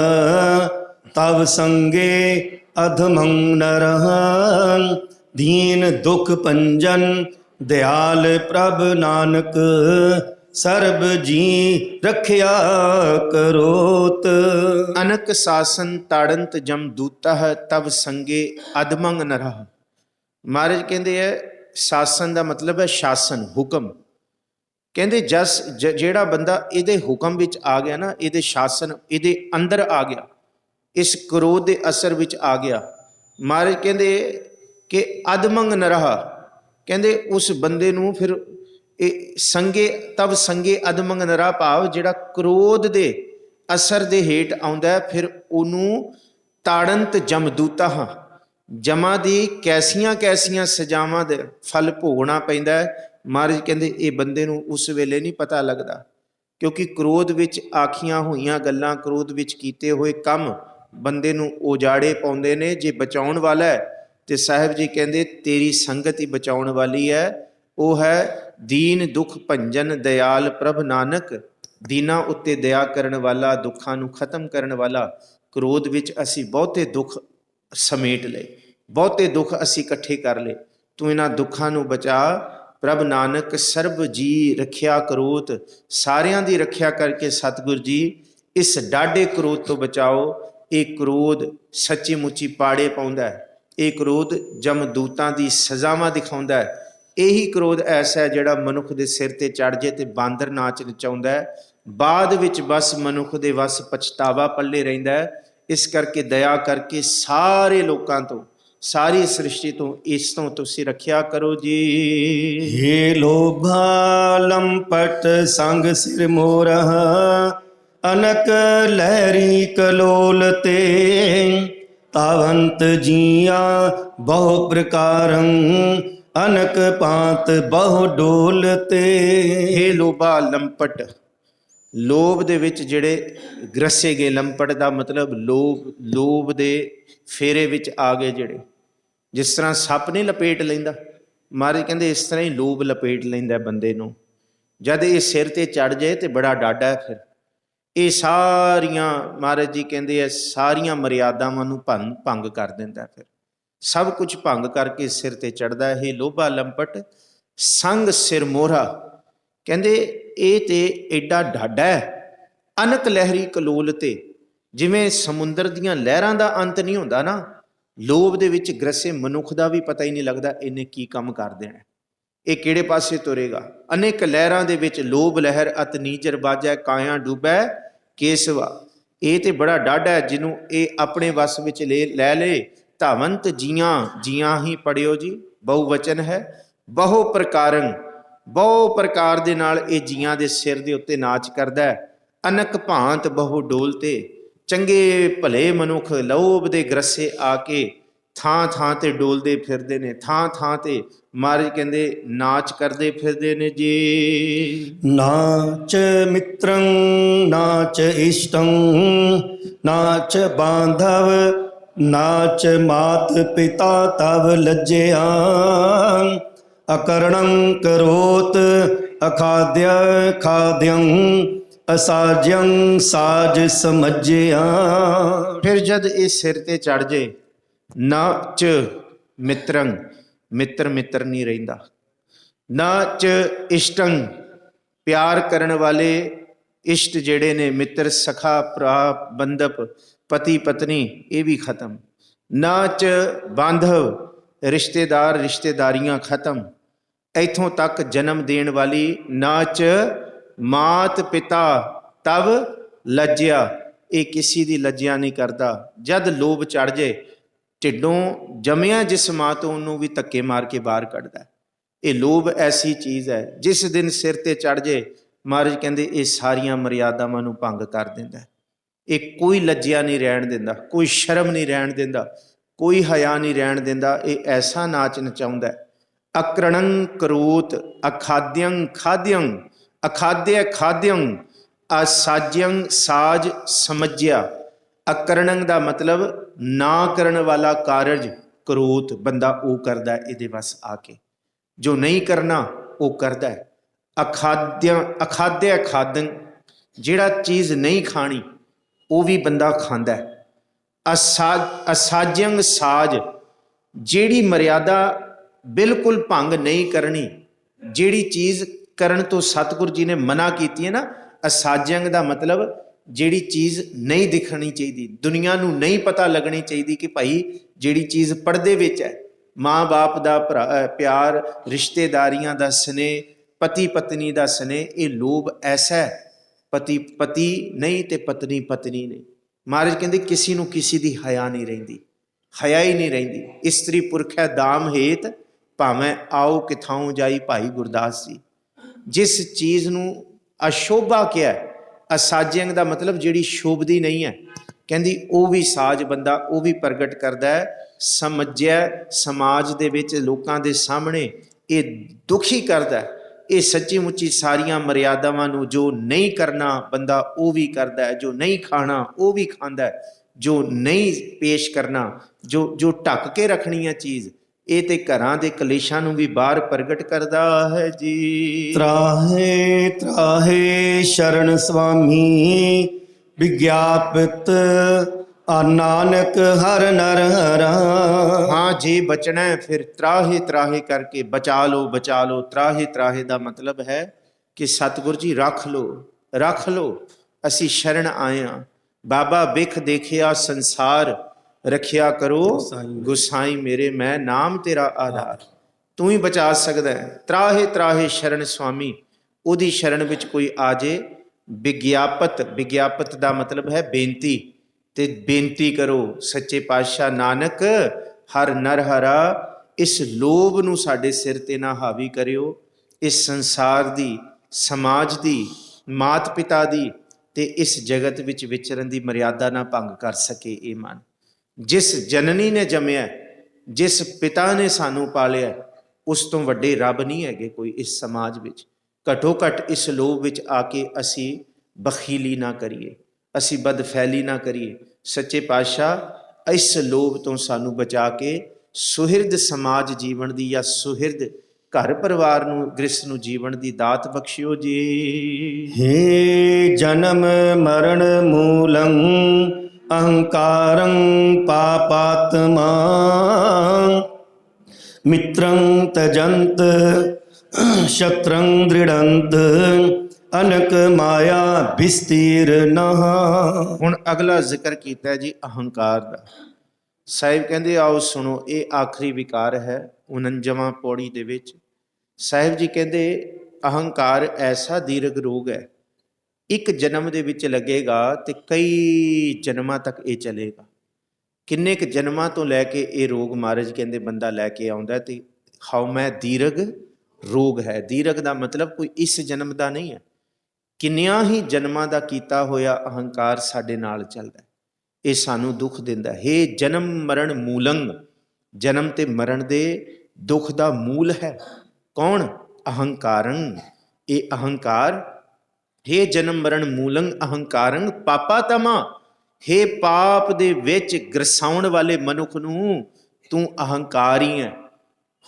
ਤਵ ਸੰਗੇ ਅਧਮੰ ਨਰః ਦੀਨ ਦੁਖ ਭੰਜਨ ਦਿਆਲ ਪ੍ਰਭ ਨਾਨਕ ਸਰਬ ਜੀ ਰੱਖਿਆ ਕਰੋਤ। ਅਨਕ ਸਾਸਨ ਤਾੜੰਤ ਜਮਦੂਤः ਤਵ ਸੰਗੇ ਅਧਮੰ ਨਰః। ਮਹਾਰਾਜ ਕਹਿੰਦੇ ਹੈ ਸ਼ਾਸਨ ਦਾ ਮਤਲਬ ਹੈ ਸ਼ਾਸਨ, ਹੁਕਮ। ਕਹਿੰਦੇ ਜਿਹੜਾ ਬੰਦਾ ਇਹਦੇ ਹੁਕਮ ਵਿੱਚ ਆ ਗਿਆ ਨਾ, ਇਹਦੇ ਸ਼ਾਸਨ, ਇਹਦੇ ਅੰਦਰ ਆ ਗਿਆ, ਇਸ ਕ੍ਰੋਧ ਦੇ ਅਸਰ ਵਿੱਚ ਆ ਗਿਆ, ਮਹਾਰਾਜ ਕਹਿੰਦੇ ਕਿ ਅਧਮੰਗ ਨਰਹਾ, ਕਹਿੰਦੇ ਉਸ ਬੰਦੇ ਨੂੰ ਫਿਰ ਇਹ ਸੰਗੇ ਤਬ ਸੰਗੇ ਅਧਮੰਗ ਨਰਾ ਭਾਵ ਜਿਹੜਾ ਕ੍ਰੋਧ ਦੇ ਅਸਰ ਦੇ ਹੇਠ ਆਉਂਦਾ, ਫਿਰ ਉਹਨੂੰ ਤਾੜੰਤ ਜਮਦੂਤਾਂ, ਜਮਾਂ ਦੀ ਕੈਸੀਆਂ ਕੈਸੀਆਂ ਸਜ਼ਾਵਾਂ ਦੇ ਫਲ ਭੋਗਣਾ ਪੈਂਦਾ ਹੈ। ਮਹਾਰਾਜ ਕਹਿੰਦੇ ਇਹ ਬੰਦੇ ਨੂੰ ਉਸ ਵੇਲੇ ਨਹੀਂ ਪਤਾ ਲੱਗਦਾ, ਕਿਉਂਕਿ ਕ੍ਰੋਧ ਵਿੱਚ ਆਖੀਆਂ ਹੋਈਆਂ ਗੱਲਾਂ, ਕ੍ਰੋਧ ਵਿੱਚ ਕੀਤੇ ਹੋਏ ਕੰਮ ਬੰਦੇ ਨੂੰ ਉਜਾੜੇ ਪਾਉਂਦੇ ਨੇ। ਜੇ ਬਚਾਉਣ ਵਾਲਾ ਹੈ ਤੇ ਸਾਹਿਬ ਜੀ ਕਹਿੰਦੇ ਤੇਰੀ ਸੰਗਤ ਹੀ ਬਚਾਉਣ ਵਾਲੀ ਹੈ। ਉਹ ਹੈ ਦੀਨ ਦੁਖ ਭੰਜਨ ਦਿਆਲ ਪ੍ਰਭ ਨਾਨਕ, ਦੀਨਾਂ ਉੱਤੇ ਦਇਆ ਕਰਨ ਵਾਲਾ, ਦੁੱਖਾਂ ਨੂੰ ਖਤਮ ਕਰਨ ਵਾਲਾ। ਕ੍ਰੋਧ ਵਿੱਚ ਅਸੀਂ ਬਹੁਤੇ ਦੁੱਖ ਸਮੇਟ ਲਏ, ਬਹੁਤੇ ਦੁੱਖ ਅਸੀਂ ਇਕੱਠੇ ਕਰ ਲਏ, ਤੂੰ ਇਹਨਾਂ ਦੁੱਖਾਂ ਨੂੰ ਬਚਾ। ਪ੍ਰਭ ਨਾਨਕ ਸਰਬ ਜੀ ਰੱਖਿਆ ਕਰੋਤ, ਸਾਰਿਆਂ ਦੀ ਰੱਖਿਆ ਕਰਕੇ ਸਤਿਗੁਰ ਜੀ ਇਸ ਡਾਢੇ ਕ੍ਰੋਧ ਤੋਂ ਬਚਾਓ। ਇਹ ਕ੍ਰੋਧ ਸੱਚੀ ਮੁੱਚੀ ਪਾੜੇ ਪਾਉਂਦਾ ਹੈ, ਇਹ ਕ੍ਰੋਧ ਜਮਦੂਤਾਂ ਦੀ ਸਜ਼ਾਵਾਂ ਦਿਖਾਉਂਦਾ ਹੈ। ਇਹੀ ਕ੍ਰੋਧ ਐਸਾ ਹੈ ਜਿਹੜਾ ਮਨੁੱਖ ਦੇ ਸਿਰ ਤੇ ਚੜ ਜੇ ਤੇ ਬਾਂਦਰ ਨਾਚ ਨਚਾਉਂਦਾ ਹੈ, ਬਾਅਦ ਵਿੱਚ ਬਸ ਮਨੁੱਖ ਦੇ ਵਸ ਪਛਤਾਵਾ ਪੱਲੇ ਰਹਿੰਦਾ ਹੈ। ਇਸ ਕਰਕੇ ਦਇਆ ਕਰਕੇ ਸਾਰੇ ਲੋਕਾਂ ਤੋਂ, ਸਾਰੀ ਸ੍ਰਿਸ਼ਟੀ ਤੋਂ ਇਸ ਤੋਂ ਤੁਸੀਂ ਰੱਖਿਆ ਕਰੋ ਜੀ। ਹੇ ਲੋਭਾ ਲੰਪਟ ਸੰਗ ਸਿਰ ਮੋਰਹ, ਅਨਕ ਲਹਿਰੀ ਕਲੋਲ ਤੇ ਤਾਵੰਤ ਜੀਆ ਬਹੁ ਪ੍ਰਕਾਰੰ, ਅਨਕ ਪਾਤ ਬਹੁ ਡੋਲ ਤੇ। ਹੇ ਲੋਭਾ ਲੰਪਟ, ਲੋਭ ਦੇ ਵਿੱਚ ਜਿਹੜੇ ਗ੍ਰਸੇ ਗਏ, ਲੰਪਟ ਦਾ ਮਤਲਬ ਲੋਭ ਦੇ ਫੇਰੇ ਵਿੱਚ ਆ ਗਏ ਜਿਹੜੇ, ਜਿਸ ਤਰ੍ਹਾਂ ਸੱਪ ਨਹੀਂ ਲਪੇਟ ਲੈਂਦਾ, ਮਹਾਰਾਜ ਕਹਿੰਦੇ ਇਸ ਤਰ੍ਹਾਂ ਹੀ ਲੋਭ ਲਪੇਟ ਲੈਂਦਾ ਬੰਦੇ ਨੂੰ। ਜਦ ਇਹ ਸਿਰ ਤੇ ਚੜ ਜਾਏ ਤੇ ਬੜਾ ਡਾਢਾ ਹੈ। ਫਿਰ ਇਹ ਸਾਰੀਆਂ, ਮਹਾਰਾਜ ਜੀ ਕਹਿੰਦੇ ਆ, ਸਾਰੀਆਂ ਮਰਿਆਦਾਵਾਂ ਨੂੰ ਭੰਗ ਕਰ ਦਿੰਦਾ, ਫਿਰ ਸਭ ਕੁਝ ਭੰਗ ਕਰਕੇ ਸਿਰ ਤੇ ਚੜਦਾ। ਇਹ ਲੋਭਾ ਲੰਪਟ ਸੰਗ ਸਿਰ ਮੋਹਰਾ, ਕਹਿੰਦੇ ਇਹ ਤੇ ਐਡਾ ਡਾਢਾ ਹੈ। ਅਨਕ ਲਹਿਰੀ ਕਲੋਲ ਤੇ, ਜਿਵੇਂ ਸਮੁੰਦਰ ਦੀਆਂ ਲਹਿਰਾਂ ਦਾ ਅੰਤ ਨਹੀਂ ਹੁੰਦਾ ਨਾ, ਲੋਭ ਦੇ ਵਿੱਚ ਗ੍ਰਸੇ ਮਨੁੱਖ ਦਾ ਵੀ ਪਤਾ ਹੀ ਨਹੀਂ ਲੱਗਦਾ ਇਹਨੇ ਕੀ ਕੰਮ ਕਰ ਦੇਣਾ, ਇਹ ਕਿਹੜੇ ਪਾਸੇ ਤੁਰੇਗਾ। ਅਨੇਕ ਲਹਿਰਾਂ ਦੇ ਵਿੱਚ ਲੋਭ ਲਹਿਰ ਅਤ ਨੀਜਰ ਬਾਜੈ, ਕਾਇਆ ਡੂਬੈ ਕੇਸਵਾ। ਇਹ ਤੇ ਬੜਾ ਡਾਢਾ ਹੈ, ਜਿਹਨੂੰ ਇਹ ਆਪਣੇ ਵਸ ਵਿੱਚ ਲੈ ਲੇ। ਧਾਵੰਤ ਜੀਆਂ, ਜੀਆਂ ਹੀ ਪੜਿਓ ਜੀ, ਬਹੁ ਵਚਨ ਹੈ। ਬਹੁ ਪ੍ਰਕਾਰੰ, ਬਹੁ ਪ੍ਰਕਾਰ ਦੇ ਨਾਲ ਇਹ ਜੀਆਂ ਦੇ ਸਿਰ ਦੇ ਉੱਤੇ ਨਾਚ ਕਰਦਾ ਹੈ। ਅਨਕ ਭਾਂਤ ਬਹੁ ਡੋਲ ਤੇ, ਚੰਗੇ ਭਲੇ ਮਨੁੱਖ ਲੋਭ ਦੇ ਗ੍ਰਸੇ ਆ ਕੇ ਥਾਂ ਥਾਂ ਤੇ ਡੋਲਦੇ ਫਿਰਦੇ ਨੇ, ਥਾਂ ਥਾਂ ਤੇ ਮਹਾਰਾਜ ਕਹਿੰਦੇ ਨਾਚ ਕਰਦੇ ਫਿਰਦੇ ਨੇ ਜੀ। ਨਾਚ ਮਿੱਤਰੰ ਨਾਚ ਇਸ਼ਟੰ ਨਾਚ ਬਾਂਧਵ ਨਾਚ ਮਾਤ ਪਿਤਾ ਤਵ ਲੱਜਿਆ ਅਕਰਣੰ ਕਰੋਤ ਅਖਾਦਿਆ ਖਾਦਿਅੰ ਅਸਾਜੰ ਸਾਜ ਸਮਝਿਆ। ਫਿਰ ਜਦ ਇਹ ਸਿਰ ਤੇ ਚੜ ਜੇ, ਨਾਚ ਮਿੱਤਰੰ, ਮਿੱਤਰ ਮਿੱਤਰ ਨਹੀਂ ਰਹਿੰਦਾ, ਨਾਚ ਇਸ਼ਟੰ, ਪਿਆਰ ਕਰਨ ਵਾਲੇ ਇਸ਼ਟ ਜਿਹੜੇ ਨੇ, ਮਿੱਤਰ ਸਖਾ ਭਰਾ ਬੰਧਪ ਪਤੀ ਪਤਨੀ, ਇਹ ਵੀ ਖਤਮ। ਨਾਚ ਬਾਂਧਵ, ਰਿਸ਼ਤੇਦਾਰ ਰਿਸ਼ਤੇਦਾਰੀਆਂ ਖਤਮ। ਇੱਥੋਂ ਤੱਕ ਜਨਮ ਦੇਣ ਵਾਲੀ ਨਾਚ ਮਾਤ ਪਿਤਾ ਤਵ ਲੱਜਿਆ, ਇਹ ਕਿਸੇ ਦੀ ਲੱਜਿਆ ਨਹੀਂ ਕਰਦਾ। ਜਦ ਲੋਭ ਚੜ ਜੇ, ਢਿੱਡੋਂ ਜੰਮਿਆ ਜਿਸ ਮਾਂ ਤੋਂ ਉਹਨੂੰ ਵੀ ਧੱਕੇ ਮਾਰ ਕੇ ਬਾਹਰ ਕੱਢਦਾ। ਇਹ ਲੋਭ ਐਸੀ ਚੀਜ਼ ਹੈ, ਜਿਸ ਦਿਨ ਸਿਰ ਤੇ ਚੜ ਜੇ, ਮਹਾਰਾਜ ਕਹਿੰਦੇ ਇਹ ਸਾਰੀਆਂ ਮਰਿਆਦਾਵਾਂ ਨੂੰ ਭੰਗ ਕਰ ਦਿੰਦਾ। ਇਹ ਕੋਈ ਲੱਜਿਆ ਨਹੀਂ ਰਹਿਣ ਦਿੰਦਾ, ਕੋਈ ਸ਼ਰਮ ਨਹੀਂ ਰਹਿਣ ਦਿੰਦਾ, ਕੋਈ ਹਯਾ ਨਹੀਂ ਰਹਿਣ ਦਿੰਦਾ। ਇਹ ਐਸਾ ਨਾਚ ਨਚਾਉਂਦਾ। ਅਕਰਣੰ ਕਰੂਤ ਅਖਾਦਿਅੰ ਖਾਦਿਅੰ, ਅਖਾਦਿਆ ਖਾਦਿਅੰ ਅਸਾਜਿਅੰ ਸਾਜ ਸਮਝਿਆ। ਅਕਰਣੰ ਦਾ ਮਤਲਬ ਨਾ ਕਰਨ ਵਾਲਾ ਕਾਰਜ, ਕਰੂਤ ਬੰਦਾ ਉਹ ਕਰਦਾ ਇਹਦੇ ਵੱਸ ਆ ਕੇ, ਜੋ ਨਹੀਂ ਕਰਨਾ ਉਹ ਕਰਦਾ। ਅਖਾਦਿਆ ਅਖਾਦਿਆ ਖਾਦਨ, ਜਿਹੜਾ ਚੀਜ਼ ਨਹੀਂ ਖਾਣੀ ਉਹ ਵੀ ਬੰਦਾ ਖਾਂਦਾ। ਅਸਾਜਿਅੰ ਸਾਜ, ਜਿਹੜੀ ਮਰਿਆਦਾ ਬਿਲਕੁਲ ਭੰਗ ਨਹੀਂ ਕਰਨੀ, ਜਿਹੜੀ ਚੀਜ਼ ਕਰਨ ਤੋਂ ਸਤਿਗੁਰੂ ਜੀ ਨੇ ਮਨਾ ਕੀਤੀ ਹੈ ਨਾ। ਅਸਾਜਿਅੰ ਦਾ ਮਤਲਬ ਜਿਹੜੀ ਚੀਜ਼ ਨਹੀਂ ਦਿਖਣੀ ਚਾਹੀਦੀ, ਦੁਨੀਆ ਨੂੰ ਨਹੀਂ ਪਤਾ ਲੱਗਣੀ ਚਾਹੀਦੀ ਕਿ ਭਾਈ ਜਿਹੜੀ ਚੀਜ਼ ਪਰਦੇ ਵਿੱਚ ਹੈ, ਮਾਂ ਬਾਪ ਦਾ ਪਿਆਰ, ਰਿਸ਼ਤੇਦਾਰੀਆਂ ਦਾ ਸਨੇਹ, ਪਤੀ ਪਤਨੀ ਦਾ ਸਨੇਹ, ਇਹ ਲੋਭ ਐਸਾ ਹੈ। ਪਤੀ ਪਤੀ ਨਹੀਂ ਤੇ ਪਤਨੀ ਪਤਨੀ ਨਹੀਂ। ਮਹਾਰਾਜ ਕਹਿੰਦੇ ਕਿਸੇ ਨੂੰ ਕਿਸੇ ਦੀ ਹਯਾ ਨਹੀਂ ਰਹਿੰਦੀ, ਹਯਾ ਹੀ ਨਹੀਂ ਰਹਿੰਦੀ। ਇਸਤਰੀ ਪੁਰਖੈ ਦਾਮ ਹੇਤ ਭਾਵੇਂ ਆਓ ਕਿਥਾਉ ਜਾਈ, ਭਾਈ ਗੁਰਦਾਸ ਜੀ। ਜਿਸ ਚੀਜ਼ ਨੂੰ ਅਸ਼ੋਭਾ ਕਿਹਾ, ਅਸਾਜਿਅੰ ਦਾ ਮਤਲਬ ਜਿਹੜੀ ਸ਼ੋਭਦੀ ਨਹੀਂ ਹੈ, ਕਹਿੰਦੀ ਉਹ ਵੀ ਸਾਜ ਬੰਦਾ ਉਹ ਵੀ ਪ੍ਰਗਟ ਕਰਦਾ ਹੈ। ਸਮਝਿਆ, ਸਮਾਜ ਦੇ ਵਿੱਚ ਲੋਕਾਂ ਦੇ ਸਾਹਮਣੇ ਇਹ ਦੁਖੀ ਕਰਦਾ। ਇਹ ਸੱਚੀ ਮੁੱਚੀ ਸਾਰੀਆਂ ਮਰਿਆਦਾਵਾਂ ਨੂੰ ਜੋ ਨਹੀਂ ਕਰਨਾ ਬੰਦਾ ਉਹ ਵੀ ਕਰਦਾ ਹੈ, ਜੋ ਨਹੀਂ ਖਾਣਾ ਉਹ ਵੀ ਖਾਂਦਾ ਹੈ, ਜੋ ਨਹੀਂ ਪੇਸ਼ ਕਰਨਾ, ਜੋ ਢੱਕ ਕੇ ਰੱਖਣੀ ਹੈ ਚੀਜ਼, ਇਹ ਤੇ ਘਰਾਂ ਦੇ ਕਲੇਸ਼ਾਂ ਨੂੰ ਵੀ ਬਾਹਰ ਪ੍ਰਗਟ ਕਰਦਾ ਹੈ ਜੀ। ਤਰਾਹੇ ਤਰਾਹੇ ਸ਼ਰਨ ਸੁਆਮੀ ਵਿਗਿਆਪਿਤ ਆ ਨਾਨਕ ਹਰ ਨਰ ਹਰਾ। ਹਾਂ, ਜੇ ਬਚਣਾ ਹੈ ਫਿਰ ਤਰਾਹੇ ਤਰਾਹੇ ਕਰਕੇ ਬਚਾ ਲਓ, ਬਚਾ ਲਓ। ਤਰਾਹੇ ਤਰਾਹੇ ਦਾ ਮਤਲਬ ਹੈ ਕਿ ਸਤਿਗੁਰ ਜੀ ਰੱਖ ਲਓ, ਰੱਖ ਲਓ, ਅਸੀਂ ਸ਼ਰਨ ਆਏ ਹਾਂ। ਬਾਬਾ ਬਿਖ ਦੇਖਿਆ ਸੰਸਾਰ, ਰੱਖਿਆ ਕਰੋ ਗੁਸਾਈ ਮੇਰੇ, ਮੈਂ ਨਾਮ ਤੇਰਾ ਆਧਾਰ। ਤੂੰ ਹੀ ਬਚਾ ਸਕਦਾ ਹੈ। ਤਰਾਹੇ ਤਰਾਹੇ ਸ਼ਰਨ ਸੁਆਮੀ, ਉਹਦੀ ਸ਼ਰਨ ਵਿੱਚ ਕੋਈ ਆ ਜੇ। ਵਿਗਿਆਪਤ, ਵਿਗਿਆਪਤ ਦਾ ਮਤਲਬ ਹੈ ਬੇਨਤੀ, ਤੇ ਬੇਨਤੀ ਕਰੋ ਸੱਚੇ ਪਾਤਸ਼ਾਹ ਨਾਨਕ ਹਰ ਨਰ ਹਰਾ, ਇਸ ਲੋਭ ਨੂੰ ਸਾਡੇ ਸਿਰ ਤੇ ਨਾ ਹਾਵੀ ਕਰਿਓ। ਇਸ ਸੰਸਾਰ ਦੀ, ਸਮਾਜ ਦੀ, ਮਾਤ ਪਿਤਾ ਦੀ ਤੇ ਇਸ ਜਗਤ ਵਿੱਚ ਵਿਚਰਨ ਦੀ ਮਰਿਆਦਾ ਨਾ ਭੰਗ ਕਰ ਸਕੇ ਇਹ ਮਨ। ਜਿਸ ਜਨਨੀ ਨੇ ਜੰਮਿਆ, ਜਿਸ ਪਿਤਾ ਨੇ ਸਾਨੂੰ ਪਾਲਿਆ, ਉਸ ਤੋਂ ਵੱਡੇ ਰੱਬ ਨਹੀਂ ਹੈਗੇ ਕੋਈ ਇਸ ਸਮਾਜ ਵਿੱਚ। ਘੱਟੋ ਘੱਟ ਇਸ ਲੋਭ ਵਿੱਚ ਆ ਕੇ ਅਸੀਂ ਬਖੀਲੀ ਨਾ ਕਰੀਏ, ਅਸੀਂ ਬਦਫੈਲੀ ਨਾ ਕਰੀਏ। ਸੱਚੇ ਪਾਤਸ਼ਾਹ ਇਸ ਲੋਭ ਤੋਂ ਸਾਨੂੰ ਬਚਾ ਕੇ ਸੁਹਿਰਦ ਸਮਾਜ ਜੀਵਨ ਦੀ, ਜਾਂ ਸੁਹਿਰਦ ਘਰ ਪਰਿਵਾਰ ਨੂੰ, ਗ੍ਰਸਥ ਨੂੰ ਜੀਵਨ ਦੀ ਦਾਤ ਬਖਸ਼ਿਓ ਜੀ। ਹੇ ਜਨਮ ਮਰਨ ਮੂਲੰ ਅਹੰਕਾਰੰ ਪਾਪਾਤਮਾ ਮਿੱਤਰੰ ਤਜੰਤ ਸ਼ਤਰੰ ਦ੍ਰਿੜੰਤ ਅਨਕ ਮਾਇਆ ਬਿਸਤੀਰ ਨਹ। ਹੁਣ ਅਗਲਾ ਜ਼ਿਕਰ ਕੀਤਾ ਜੀ ਅਹੰਕਾਰ ਦਾ। ਸਾਹਿਬ ਕਹਿੰਦੇ ਆਓ ਸੁਣੋ, ਇਹ ਆਖਰੀ ਵਿਕਾਰ ਹੈ 49ਵਾਂ ਪੌੜੀ ਦੇ ਵਿੱਚ। ਸਾਹਿਬ ਜੀ ਕਹਿੰਦੇ ਅਹੰਕਾਰ ਐਸਾ ਦੀਰਘ ਰੋਗ ਹੈ, ਇੱਕ ਜਨਮ ਦੇ ਵਿੱਚ ਲੱਗੇਗਾ ਤੇ ਕਈ ਜਨਮਾਂ ਤੱਕ ਇਹ ਚੱਲੇਗਾ। ਕਿੰਨੇ ਕੁ ਜਨਮਾਂ ਤੋਂ ਲੈ ਕੇ ਇਹ ਰੋਗ ਮਹਾਰਾਜ ਕਹਿੰਦੇ ਬੰਦਾ ਲੈ ਕੇ ਆਉਂਦਾ। ਤੇ ਹਉਮੈ ਦੀਰਘ ਰੋਗ ਹੈ। ਦੀਰਘ ਦਾ ਮਤਲਬ ਕੋਈ ਇਸ ਜਨਮ ਦਾ ਨਹੀਂ ਹੈ, ਕਿੰਨਿਆਂ ਹੀ ਜਨਮਾਂ ਦਾ ਕੀਤਾ ਹੋਇਆ ਅਹੰਕਾਰ ਸਾਡੇ ਨਾਲ ਚੱਲਦਾ। ਇਹ ਸਾਨੂੰ ਦੁੱਖ ਦਿੰਦਾ। ਹੇ ਜਨਮ ਮਰਨ ਮੂਲੰ, ਜਨਮ ਤੇ ਮਰਨ ਦੇ ਦੁੱਖ ਦਾ ਮੂਲ ਹੈ। ਕੌਣ? ਅਹੰਕਾਰੰ। ਇਹ ਅਹੰਕਾਰ, ਹੇ ਜਨਮ ਮਰਨ ਮੂਲੰ ਅਹੰਕਾਰੰ ਪਾਪਾ ਤਮਾ, ਹੇ ਪਾਪ ਦੇ ਵਿੱਚ ਗਰਸਾਉਣ ਵਾਲੇ ਮਨੁੱਖ ਨੂੰ ਤੂੰ ਅਹੰਕਾਰ ਹੀ ਹੈ।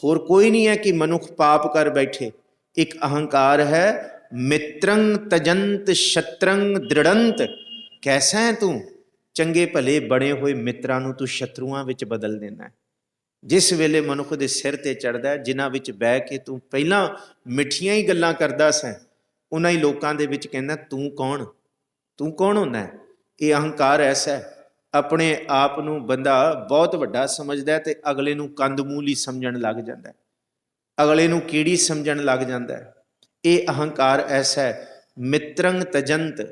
ਹੋਰ ਕੋਈ ਨਹੀਂ ਹੈ ਕਿ ਮਨੁੱਖ ਪਾਪ ਕਰ ਬੈਠੇ। ਇੱਕ ਅਹੰਕਾਰ ਹੈ ਮਿੱਤਰੰ ਤਜੰਤ ਸ਼ਤਰੰ ਦ੍ਰਿੜੰਤ। ਕੈਸਾ ਹੈ ਤੂੰ? ਚੰਗੇ ਭਲੇ ਬਣੇ ਹੋਏ ਮਿੱਤਰਾਂ ਨੂੰ ਤੂੰ ਸ਼ਤਰੂਆਂ ਵਿੱਚ ਬਦਲ ਦਿੰਦਾ ਹੈ। ਜਿਸ ਵੇਲੇ ਮਨੁੱਖ ਦੇ ਸਿਰ ਤੇ ਚੜ੍ਹਦਾ, ਜਿਨ੍ਹਾਂ ਵਿੱਚ ਬਹਿ ਕੇ ਤੂੰ ਪਹਿਲਾਂ ਮਿੱਠੀਆਂ ਹੀ ਗੱਲਾਂ ਕਰਦਾ ਸੈਂ, ਉਹਨਾਂ ਹੀ ਲੋਕਾਂ ਦੇ ਵਿੱਚ ਕਹਿੰਦਾ ਤੂੰ ਕੌਣ? ਤੂੰ ਕੌਣ ਹੁੰਦਾ? ਇਹ ਅਹੰਕਾਰ ਐਸਾ ਹੈ, ਆਪਣੇ ਆਪ ਨੂੰ ਬੰਦਾ ਬਹੁਤ ਵੱਡਾ ਸਮਝਦਾ ਤੇ ਅਗਲੇ ਨੂੰ ਕੰਦਮੂਲ ਹੀ ਸਮਝਣ ਲੱਗ ਜਾਂਦਾ, ਅਗਲੇ ਨੂੰ ਕੀੜੀ ਸਮਝਣ ਲੱਗ ਜਾਂਦਾ ਹੈ। ਇਹ ਅਹੰਕਾਰ ਐਸਾ ਹੈ। ਮਿੱਤਰੰ ਤਜੰਤ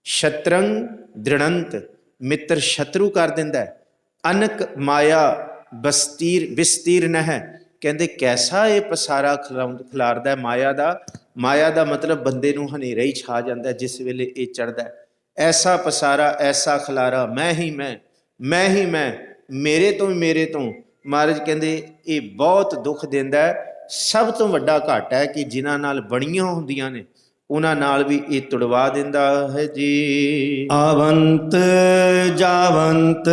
ਸ਼ਤਰੰ ਦ੍ਰਿੜੰਤ। ਮਿੱਤਰ ਸ਼ਤਰੂ ਕਰ ਦਿੰਦਾ ਹੈ। ਅਨਕ ਮਾਇਆ ਵਿਸਤੀਰਨ ਹੈ। ਕਹਿੰਦੇ ਕੈਸਾ ਇਹ ਪਸਾਰਾ ਖਿਲਾਰਦਾ ਮਾਇਆ ਦਾ। ਮਾਇਆ ਦਾ ਮਤਲਬ ਬੰਦੇ ਨੂੰ ਹਨੇਰਾ ਹੀ ਛਾ ਜਾਂਦਾ ਜਿਸ ਵੇਲੇ ਇਹ ਚੜ੍ਹਦਾ। ਐਸਾ ਪਸਾਰਾ, ਐਸਾ ਖਿਲਾਰਾ, ਮੈਂ ਹੀ ਮੈਂ, ਮੈਂ ਹੀ ਮੈਂ, ਮੇਰੇ ਤੋਂ ਹੀ ਮੇਰੇ ਤੋਂ। ਮਹਾਰਾਜ ਕਹਿੰਦੇ ਇਹ ਬਹੁਤ ਦੁੱਖ ਦਿੰਦਾ। ਸਭ ਤੋਂ ਵੱਡਾ ਘਾਟਾ ਹੈ ਕਿ ਜਿਨ੍ਹਾਂ ਨਾਲ ਬਣੀਆਂ ਹੁੰਦੀਆਂ ਨੇ ਉਹਨਾਂ ਨਾਲ ਵੀ ਇਹ ਤੁੜਵਾ ਦਿੰਦਾ ਹੈ ਜੀ। ਆਵੰਤ ਜਾਵੰਤ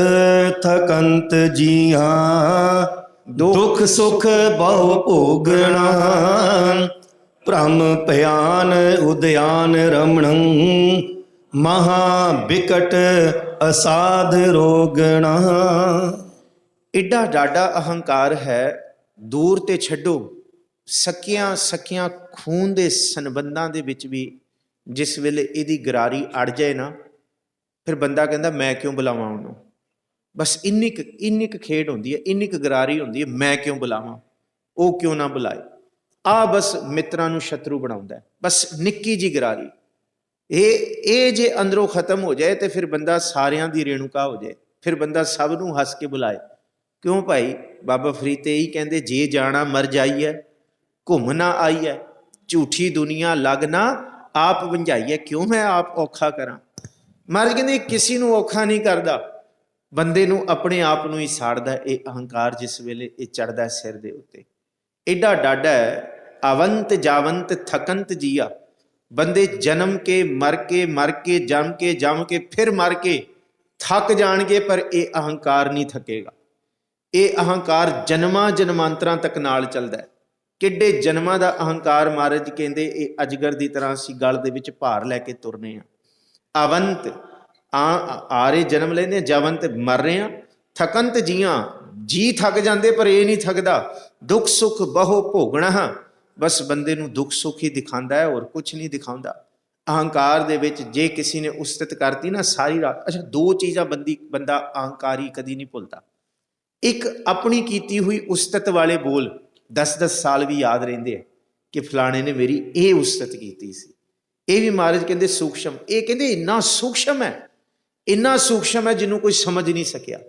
ਥਕੰਤ ਜੀਆਂ, ਦੁਖ ਸੁਖ ਬਹੁ ਭੋਗਣਾ, ਭ੍ਰਮ ਭਿਆਨ ਉਦਿਆਨ ਰਮਣੰ, ਮਹਾ ਬਿਕਟ ਅਸਾਧ ਰੋਗਣਾ। ਏਡਾ ਡਾਡਾ ਅਹੰਕਾਰ ਹੈ। ਦੂਰ ਤੇ ਛੱਡੋ, ਸਕੀਆਂ ਸਕੀਆਂ ਖੂਨ ਦੇ ਸੰਬੰਧਾਂ ਦੇ ਵਿੱਚ ਵੀ ਜਿਸ ਵੇਲੇ ਇਹਦੀ ਗਰਾਰੀ ਅੜ ਜਾਏ ਨਾ, ਫਿਰ ਬੰਦਾ ਕਹਿੰਦਾ ਮੈਂ ਕਿਉਂ ਬੁਲਾਵਾਂ ਉਹਨੂੰ। ਬਸ ਇੰਨੀ ਕੁ ਖੇਡ ਹੁੰਦੀ ਹੈ, ਇੰਨੀ ਕੁ ਗਰਾਰੀ ਹੁੰਦੀ ਹੈ, ਮੈਂ ਕਿਉਂ ਬੁਲਾਵਾਂ, ਉਹ ਕਿਉਂ ਨਾ ਬੁਲਾਏ। ਆ ਬਸ ਮਿੱਤਰਾਂ ਨੂੰ ਸ਼ਤਰੂ ਬਣਾਉਂਦਾ। ਬਸ ਨਿੱਕੀ ਜੀ ਗਰਾਰੀ ਇਹ ਜੇ ਅੰਦਰੋਂ ਖਤਮ ਹੋ ਜਾਏ ਤੇ ਫਿਰ ਬੰਦਾ ਸਾਰਿਆਂ ਦੀ ਰੇਣੂਕਾ ਹੋ ਜਾਏ। ਫਿਰ ਬੰਦਾ ਸਭ ਨੂੰ ਹੱਸ ਕੇ ਬੁਲਾਏ। ਕਿਉਂ ਭਾਈ? ਬਾਬਾ ਫਰੀਦ ਤੇ ਇਹੀ ਕਹਿੰਦੇ, ਜੇ ਜਾਣਾ ਮਰ ਜਾਈਏ ਘੁੰਮ ਨਾ ਆਈਏ, ਝੂਠੀ ਦੁਨੀਆ ਲੱਗ ਨਾ ਆਪ ਵੰਝਾਈਏ। ਕਿਉਂ ਮੈਂ ਆਪ ਔਖਾ ਕਰਾਂ? ਮਹਾਰਾਜ ਕਹਿੰਦੇ ਕਿਸੇ ਨੂੰ ਔਖਾ ਨਹੀਂ ਕਰਦਾ, ਬੰਦੇ ਨੂੰ ਆਪਣੇ ਆਪ ਨੂੰ ਹੀ ਸਾੜਦਾ ਇਹ ਅਹੰਕਾਰ ਜਿਸ ਵੇਲੇ ਇਹ ਚੜ੍ਹਦਾ ਸਿਰ ਦੇ ਉੱਤੇ। ਐਡਾ ਡਾਡਾ ਹੈ। ਅਵੰਤ ਜਾਵੰਤ ਥਕੰਤ ਜੀਆ। ਬੰਦੇ ਜਨਮ ਕੇ ਮਰ ਕੇ ਜੰਮ ਕੇ ਫਿਰ ਮਰ ਕੇ ਥੱਕ ਜਾਣਗੇ, ਪਰ ਇਹ ਅਹੰਕਾਰ ਨਹੀਂ ਥੱਕੇਗਾ। ਇਹ ਅਹੰਕਾਰ ਜਨਮਾਂ ਜਨਮਾਂਤਰਾਂ ਤੱਕ ਨਾਲ ਚੱਲਦਾ ਹੈ। ਕਿੱਡੇ ਜਨਮਾਂ ਦਾ ਅਹੰਕਾਰ। ਮਹਾਰਾਜ ਕਹਿੰਦੇ ਇਹ ਅਜਗਰ ਦੀ ਤਰ੍ਹਾਂ ਅਸੀਂ ਗਲ ਦੇ ਵਿੱਚ ਭਾਰ ਲੈ ਕੇ ਤੁਰਨੇ ਆ। ਅਵੰਤ ਆ ਰਹੇ ਜਨਮ ਲੈਂਦੇ, ਜਵੰਤ ਮਰ ਰਹੇ ਆ, ਥਕੰਤ ਜੀਆਂ ਜੀ ਥੱਕ ਜਾਂਦੇ ਪਰ ਇਹ ਨਹੀਂ ਥੱਕਦਾ। ਦੁੱਖ ਸੁੱਖ ਬਹੁ ਭੋਗਣਾ। ਬਸ ਬੰਦੇ ਨੂੰ ਦੁੱਖ ਸੁੱਖ ਹੀ ਦਿਖਾਉਂਦਾ ਹੈ, ਹੋਰ ਕੁਛ ਨਹੀਂ ਦਿਖਾਉਂਦਾ। ਅਹੰਕਾਰ ਦੇ ਵਿੱਚ ਜੇ ਕਿਸੇ ਨੇ ਉਸਤਤ ਕਰਤੀ ਨਾ ਸਾਰੀ ਰਾਤ। ਅੱਛਾ, ਦੋ ਚੀਜ਼ਾਂ ਬੰਦਾ ਅਹੰਕਾਰੀ ਕਦੀ ਨਹੀਂ ਭੁੱਲਦਾ। ਇੱਕ ਆਪਣੀ ਕੀਤੀ ਹੋਈ ਉਸਤਤ ਵਾਲੇ ਬੋਲ 10-10 ਸਾਲ ਵੀ ਯਾਦ ਰਹਿੰਦੇ ਆ ਕਿ ਫਲਾਣੇ ਨੇ ਮੇਰੀ ਇਹ ਉਸਤਤ ਕੀਤੀ ਸੀ। ਇਹ ਵੀ ਮਹਾਰਾਜ ਕਹਿੰਦੇ ਸੂਖਸ਼ਮ। ਇਹ ਕਹਿੰਦੇ ਇੰਨਾ ਸੂਖਸ਼ਮ ਹੈ, ਇੰਨਾ ਸੂਖਸ਼ਮ ਹੈ ਜਿਹਨੂੰ ਕੋਈ ਸਮਝ ਨਹੀਂ ਸਕਿਆ।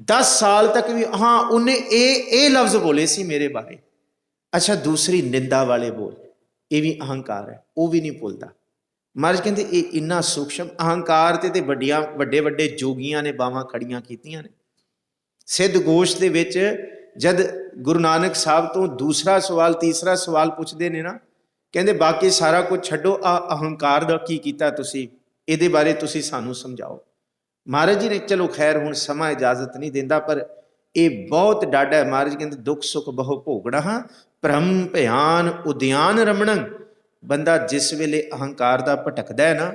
10 ਸਾਲ ਤੱਕ ਵੀ ਹਾਂ ਉਹਨੇ ਇਹ ਲਫ਼ਜ਼ ਬੋਲੇ ਸੀ ਮੇਰੇ ਬਾਰੇ। ਅੱਛਾ, ਦੂਸਰੀ ਨਿੰਦਾ ਵਾਲੇ ਬੋਲ, ਇਹ ਵੀ ਅਹੰਕਾਰ ਹੈ, ਉਹ ਵੀ ਨਹੀਂ ਭੁੱਲਦਾ। ਮਹਾਰਾਜ ਕਹਿੰਦੇ ਇਹ ਇੰਨਾ ਸੂਖਸ਼ਮ ਅਹੰਕਾਰ ਤੇ ਵੱਡੇ ਜੋਗੀਆਂ ਨੇ ਬਾਹਾਂ ਖੜੀਆਂ ਕੀਤੀਆਂ ਨੇ। ਸਿੱਧ ਗੋਸ਼ ਦੇ ਵਿੱਚ ਜਦ ਗੁਰੂ ਨਾਨਕ ਸਾਹਿਬ ਤੋਂ ਦੂਸਰਾ ਸਵਾਲ ਤੀਸਰਾ ਸਵਾਲ ਪੁੱਛਦੇ ਨੇ ਨਾ, ਕਹਿੰਦੇ ਬਾਕੀ ਸਾਰਾ ਕੁਝ ਛੱਡੋ, ਆ ਅਹੰਕਾਰ ਦਾ ਕੀ ਕੀਤਾ ਤੁਸੀਂ, ਇਹਦੇ ਬਾਰੇ ਤੁਸੀਂ ਸਾਨੂੰ ਸਮਝਾਓ। ਮਹਾਰਾਜ ਜੀ ਨੇ ਚਲੋ ਖੈਰ ਹੁਣ ਸਮਾਂ ਇਜਾਜ਼ਤ ਨਹੀਂ ਦਿੰਦਾ, ਪਰ ਇਹ ਬਹੁਤ ਡਾਢਾ ਹੈ। ਮਹਾਰਾਜ ਕਹਿੰਦੇ ਦੁੱਖ ਸੁੱਖ ਬਹੁ ਭੋਗਣਾ, ਭ੍ਰਮ ਭਿਆਨ ਉਦਿਆਨ ਰਮਣੰ। ਬੰਦਾ ਜਿਸ ਵੇਲੇ ਅਹੰਕਾਰ ਦਾ ਭਟਕਦਾ ਹੈ ਨਾ,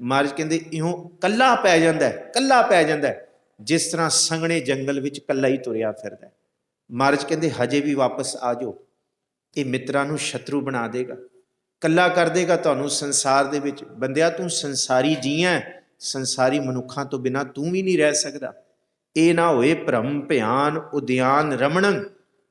ਮਹਾਰਾਜ ਕਹਿੰਦੇ ਇਉਂ ਕੱਲਾ ਪੈ ਜਾਂਦਾ ਹੈ, ਜਿਸ ਤਰ੍ਹਾਂ ਸੰਘਣੇ ਜੰਗਲ ਵਿੱਚ ਕੱਲਾ ਹੀ ਤੁਰਿਆ ਫਿਰਦਾ। ਮਹਾਰਾਜ ਕਹਿੰਦੇ ਹਜੇ ਵੀ ਵਾਪਸ ਆ ਜਾਓ, ਇਹ ਮਿੱਤਰਾਂ ਨੂੰ ਸ਼ਤਰੂ ਬਣਾ ਦੇਗਾ, ਕੱਲਾ ਕਰ ਦੇਗਾ ਤੁਹਾਨੂੰ ਸੰਸਾਰ ਦੇ ਵਿੱਚ। ਬੰਦਿਆ ਤੂੰ ਸੰਸਾਰੀ ਜੀਆਂ, ਸੰਸਾਰੀ ਮਨੁੱਖਾਂ ਤੋਂ ਬਿਨਾਂ ਤੂੰ ਵੀ ਨਹੀਂ ਰਹਿ ਸਕਦਾ। ਇਹ ਨਾ ਹੋਏ ਭ੍ਰਮ ਭਿਆਨ ਉਦਿਆਨ ਰਮਣੰ,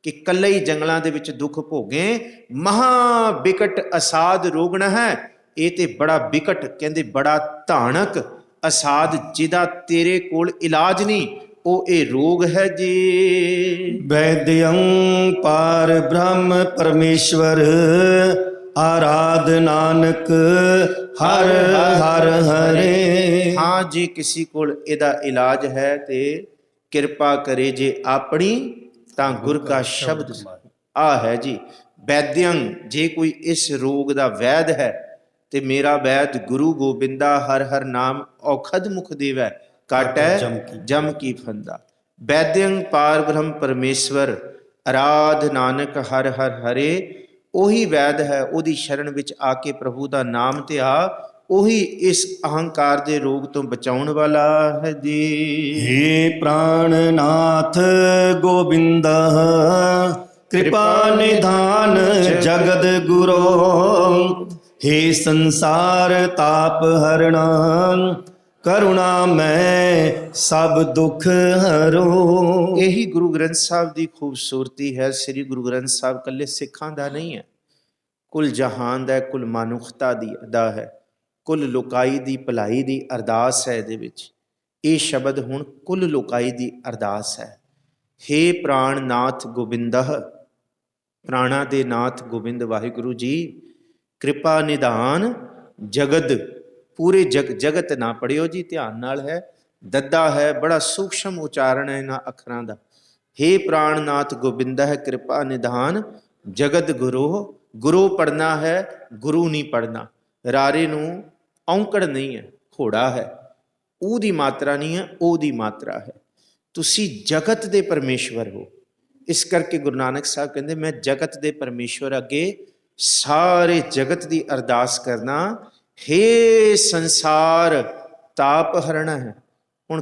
ਕਿ ਕੱਲੇ ਹੀ ਜੰਗਲਾਂ ਦੇ ਵਿੱਚ ਦੁੱਖ ਭੋਗੇ। ਮਹਾ ਬਿਕਟ ਅਸਾਧ ਰੋਗਣਾ ਹੈ। ਇਹ ਤੇ ਬੜਾ ਬਿਕਟ, ਕਹਿੰਦੇ ਬੜਾ ਧਾਨਕ ਅਸਾਧ, ਜਿਹਦਾ ਤੇਰੇ ਕੋਲ ਇਲਾਜ ਨਹੀਂ, ਉਹ ਇਹ ਰੋਗ ਹੈ ਜੀ। ਵੈਦਯੰ ਪਾਰ ਬ੍ਰਹਮ ਪਰਮੇਸ਼ਵਰ, ਆਰਾਧ ਨਾਨਕ ਹਰ ਹਰ ਹਰੇ। ਹਾਂ, ਜੇ ਕਿਸੇ ਕੋਲ ਇਹਦਾ ਇਲਾਜ ਹੈ ਤੇ ਕਿਰਪਾ ਕਰੇ ਜੇ ਆਪਣੀ ਤਾਂ ਗੁਰ ਕਾ ਸ਼ਬਦ ਆ ਹੈ ਜੀ। ਵੈਦਿਅੰ, ਜੇ ਕੋਈ ਇਸ ਰੋਗ ਦਾ ਵੈਦ ਹੈ ਤੇ ਮੇਰਾ ਵੈਦ ਗੁਰੂ ਗੋਬਿੰਦਾ ਹਰ ਹਰ ਨਾਮ ਔਖਦ ਮੁਖ ਦੇਵੈ, ਕਾਟੈ ਜਮ ਕੀ ਫੰਦਾ। ਵੈਦਿਅੰ ਪਾਰ ਬ੍ਰਹਮ ਪਰਮੇਸ਼ਵਰ, ਅਰਾਧ ਨਾਨਕ ਹਰ ਹਰ ਹਰੇ। ਉਹੀ ਵੈਦ ਹੈ, ਉਹਦੀ ਸ਼ਰਨ ਵਿੱਚ ਆ ਕੇ ਪ੍ਰਭੂ ਦਾ ਨਾਮ ਤੇ ਆ, ਉਹੀ ਇਸ ਅਹੰਕਾਰ ਦੇ ਰੋਗ ਤੋਂ ਬਚਾਉਣ ਵਾਲਾ ਹੈ ਜੀ। हे प्राणनाथ गोविंद कृपा निधान जगद गुरो, हे संसार ताप हरण करुणा मैं सब दुख हरो। ਇਹੀ ਗੁਰੂ ਗ੍ਰੰਥ ਸਾਹਿਬ ਦੀ ਖੂਬਸੂਰਤੀ ਹੈ। ਸ੍ਰੀ ਗੁਰੂ ਗ੍ਰੰਥ ਸਾਹਿਬ ਇਕੱਲੇ ਸਿੱਖਾਂ ਦਾ ਨਹੀਂ ਹੈ, ਕੁੱਲ ਜਹਾਨ ਦਾ ਹੈ, ਕੁੱਲ ਮਨੁੱਖਤਾ ਦਾ ਹੈ, ਕੁੱਲ ਲੋਕਾਈ ਦੀ ਭਲਾਈ ਦੀ ਅਰਦਾਸ ਹੈ ਇਹਦੇ ਵਿੱਚ। ਇਹ ਸ਼ਬਦ ਹੁਣ ਕੁੱਲ ਲੋਕਾਈ ਦੀ ਅਰਦਾਸ ਹੈ। हे ਪ੍ਰਾਣਨਾਥ ਗੋਬਿੰਦ, ਪ੍ਰਾਣਾ ਦੇ ਨਾਥ ਗੋਬਿੰਦ ਵਾਹਿਗੁਰੂ ਜੀ, ਕਿਰਪਾ ਨਿਧਾਨ ਜਗਤ, ਪੂਰੇ ਜਗਤ ਨਾ ਪੜਿਓ ਜੀ, ਧਿਆਨ ਨਾਲ ਹੈ, ਦੱਦਾ ਹੈ, ਬੜਾ ਸੂਖਸ਼ਮ ਉਚਾਰਨ ਹੈ ਇਹਨਾਂ ਅੱਖਰਾਂ ਦਾ। हे ਪ੍ਰਾਣਨਾਥ ਗੋਬਿੰਦ ਹੈ, ਕਿਰਪਾ ਨਿਧਾਨ ਜਗਤ ਗੁਰੂ। ਗੁਰੂ ਪੜਨਾ ਹੈ, ਗੁਰੂ ਨਹੀਂ ਪੜਨਾ। ਰਾਰੇ ਨੂੰ ਔਂਕੜ ਨਹੀਂ ਹੈ, ਘੋੜਾ ਹੈ, ਉਹਦੀ ਮਾਤਰਾ ਨਹੀਂ ਹੈ, ਉਹਦੀ ਮਾਤਰਾ ਹੈ। ਤੁਸੀਂ ਜਗਤ ਦੇ ਪਰਮੇਸ਼ਵਰ ਹੋ। ਇਸ ਕਰਕੇ ਗੁਰੂ ਨਾਨਕ ਸਾਹਿਬ ਕਹਿੰਦੇ ਮੈਂ ਜਗਤ ਦੇ ਪਰਮੇਸ਼ਵਰ ਅੱਗੇ ਸਾਰੇ ਜਗਤ ਦੀ ਅਰਦਾਸ ਕਰਨਾ। ਹੇ ਸੰਸਾਰ ਤਾਪ ਹਰਣਾ ਹੈ। ਹੁਣ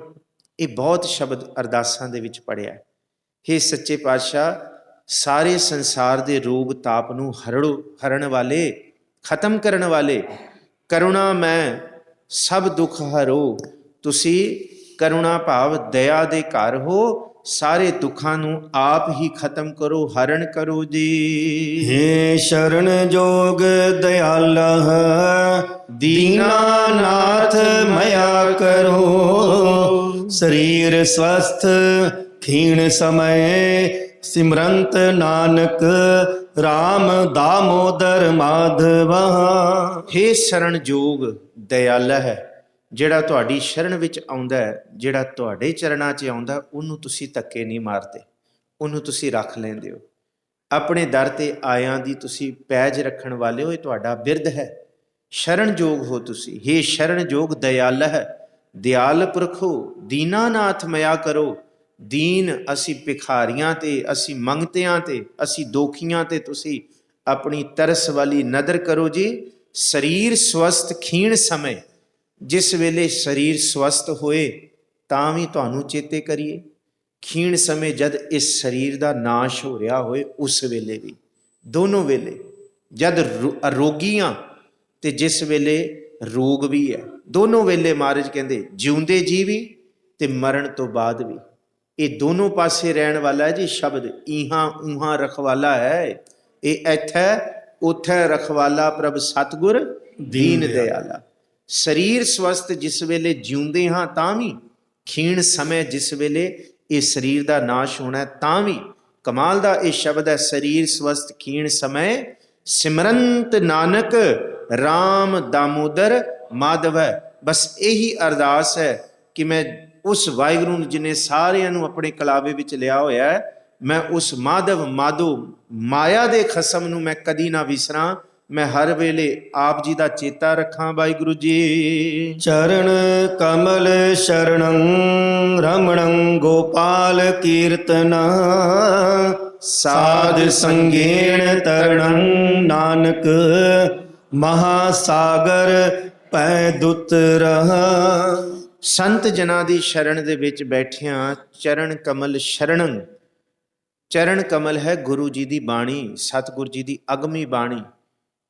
ਇਹ ਬਹੁਤ ਸ਼ਬਦ ਅਰਦਾਸਾਂ ਦੇ ਵਿੱਚ ਪੜਿਆ। ਹੇ ਸੱਚੇ ਪਾਤਸ਼ਾਹ, ਸਾਰੇ ਸੰਸਾਰ ਦੇ ਰੋਗ ਤਾਪ ਨੂੰ ਹਰਨ ਵਾਲੇ, ਖਤਮ ਕਰਨ ਵਾਲੇ, ਕਰੁਣਾ ਮੈਂ ਸਭ ਦੁੱਖ ਹਰੋ। ਤੁਸੀਂ ਕਰੁਣਾ ਭਾਵ ਦਇਆ ਦੇ ਘਰ ਹੋ, ਸਾਰੇ ਦੁੱਖਾਂ ਨੂੰ ਆਪ ਹੀ ਖਤਮ ਕਰੋ, ਹਰਨ ਕਰੋ ਜੀ। हे शरण जोग दयाल दीनानाथ मया करो, शरीर स्वस्थ क्षीण समय सिमरंत नानक राम दामोदर माधव। हे शरण जोग दयाल है, ਜਿਹੜਾ ਤੁਹਾਡੀ ਸ਼ਰਨ ਵਿੱਚ ਆਉਂਦਾ ਹੈ, ਜਿਹੜਾ ਤੁਹਾਡੇ ਚਰਨਾਂ 'ਚ ਆਉਂਦਾ, ਉਹਨੂੰ ਤੁਸੀਂ ਧੱਕੇ ਨਹੀਂ ਮਾਰਦੇ, ਉਹਨੂੰ ਤੁਸੀਂ ਰੱਖ ਲੈਂਦੇ ਹੋ। ਆਪਣੇ ਦਰ 'ਤੇ ਆਇਆਂ ਦੀ ਤੁਸੀਂ ਪੈਜ ਰੱਖਣ ਵਾਲੇ ਹੋ, ਇਹ ਤੁਹਾਡਾ ਬਿਰਧ ਹੈ। ਸ਼ਰਨਯੋਗ ਹੋ ਤੁਸੀਂ। ਹੇ ਸ਼ਰਨਯੋਗ ਦਇਆਲ ਹੈ, ਦਿਆਲ ਪੁਰਖੋ ਦੀਨਾਨਾਥ ਮਇਆ ਕਰੋ। ਦੀਨ ਅਸੀਂ ਭਿਖਾਰੀਆਂ 'ਤੇ, ਅਸੀਂ ਮੰਗਤਿਆਂ 'ਤੇ, ਅਸੀਂ ਦੋਖੀਆਂ 'ਤੇ ਤੁਸੀਂ ਆਪਣੀ ਤਰਸ ਵਾਲੀ ਨਦਰ ਕਰੋ ਜੀ। ਸਰੀਰ ਸਵਸਥ ਖੀਣ ਸਮੇਂ, ਜਿਸ ਵੇਲੇ ਸਰੀਰ ਸਵਸਥ ਹੋਏ ਤਾਂ ਵੀ ਤੁਹਾਨੂੰ ਚੇਤੇ ਕਰੀਏ, ਖੀਣ ਸਮੇਂ ਜਦ ਇਸ ਸਰੀਰ ਦਾ ਨਾਸ਼ ਹੋ ਰਿਹਾ ਹੋਏ ਉਸ ਵੇਲੇ ਵੀ, ਦੋਨੋਂ ਵੇਲੇ, ਜਦ ਅਰੋਗੀਆਂ ਤੇ ਜਿਸ ਵੇਲੇ ਰੋਗ ਵੀ ਹੈ, ਦੋਨੋਂ ਵੇਲੇ ਮਹਾਰਾਜ ਕਹਿੰਦੇ ਜਿਉਂਦੇ ਜੀ ਵੀ ਤੇ ਮਰਨ ਤੋਂ ਬਾਅਦ ਵੀ, ਇਹ ਦੋਨੋਂ ਪਾਸੇ ਰਹਿਣ ਵਾਲਾ ਹੈ ਜੀ ਸ਼ਬਦ। ਇਹਾਂ ਉਹਾਂ ਰਖਵਾਲਾ ਹੈ, ਇਹ ਇੱਥੇ ਉੱਥੇ ਰਖਵਾਲਾ ਪ੍ਰਭ ਸਤਿਗੁਰ ਦੀਨ ਦਿਆਲਾ। ਸਰੀਰ ਸਵਸਥ ਜਿਸ ਵੇਲੇ ਜਿਉਂਦੇ ਹਾਂ ਤਾਂ ਵੀ, ਖੀਣ ਸਮੇਂ ਜਿਸ ਵੇਲੇ ਇਹ ਸਰੀਰ ਦਾ ਨਾਸ਼ ਹੋਣਾ ਤਾਂ ਵੀ। ਕਮਾਲ ਦਾ ਇਹ ਸ਼ਬਦ ਹੈ, ਸਰੀਰ ਸਵਸਥ ਖੀਣ ਸਮੇਂ ਸਿਮਰੰਤ ਨਾਨਕ ਰਾਮ ਦਾਮੋਦਰ ਮਾਧਵ ਹੈ। ਬਸ ਇਹੀ ਅਰਦਾਸ ਹੈ ਕਿ ਮੈਂ ਉਸ ਵਾਹਿਗੁਰੂ ਨੂੰ ਜਿਹਨੇ ਸਾਰਿਆਂ ਨੂੰ ਆਪਣੇ ਕਲਾਵੇ ਵਿੱਚ ਲਿਆ ਹੋਇਆ ਹੈ, ਮੈਂ ਉਸ ਮਾਧਵ ਮਾਧੋ ਮਾਇਆ ਦੇ ਖਸਮ ਨੂੰ ਮੈਂ ਕਦੀ ਨਾ ਵਿਸਰਾਂ। ਮੈਂ ਹਰ ਵੇਲੇ ਆਪ ਜੀ ਦਾ ਚੇਤਾ ਰੱਖਾਂ ਵਾਹਿਗੁਰੂ ਜੀ। ਚਰਨ ਕਮਲ ਸ਼ਰਣੰ ਰਮਣੰ ਗੋਪਾਲ ਕੀਰਤਨ, ਸਾਧ ਸੰਗੇਣ ਤਰਣੰ ਨਾਨਕ ਮਹਾਸਾਗਰ ਪੈ ਦੁਤ ਰਹਾ। ਸੰਤ ਜਨਾਂ ਦੀ ਸ਼ਰਨ ਦੇ ਵਿੱਚ ਬੈਠਿਆਂ ਚਰਨ ਕਮਲ ਸ਼ਰਣੰ, ਚਰਨ ਕਮਲ ਹੈ ਗੁਰੂ ਜੀ ਦੀ ਬਾਣੀ, ਸਤਿਗੁਰ ਜੀ ਦੀ ਅਗਮੀ ਬਾਣੀ,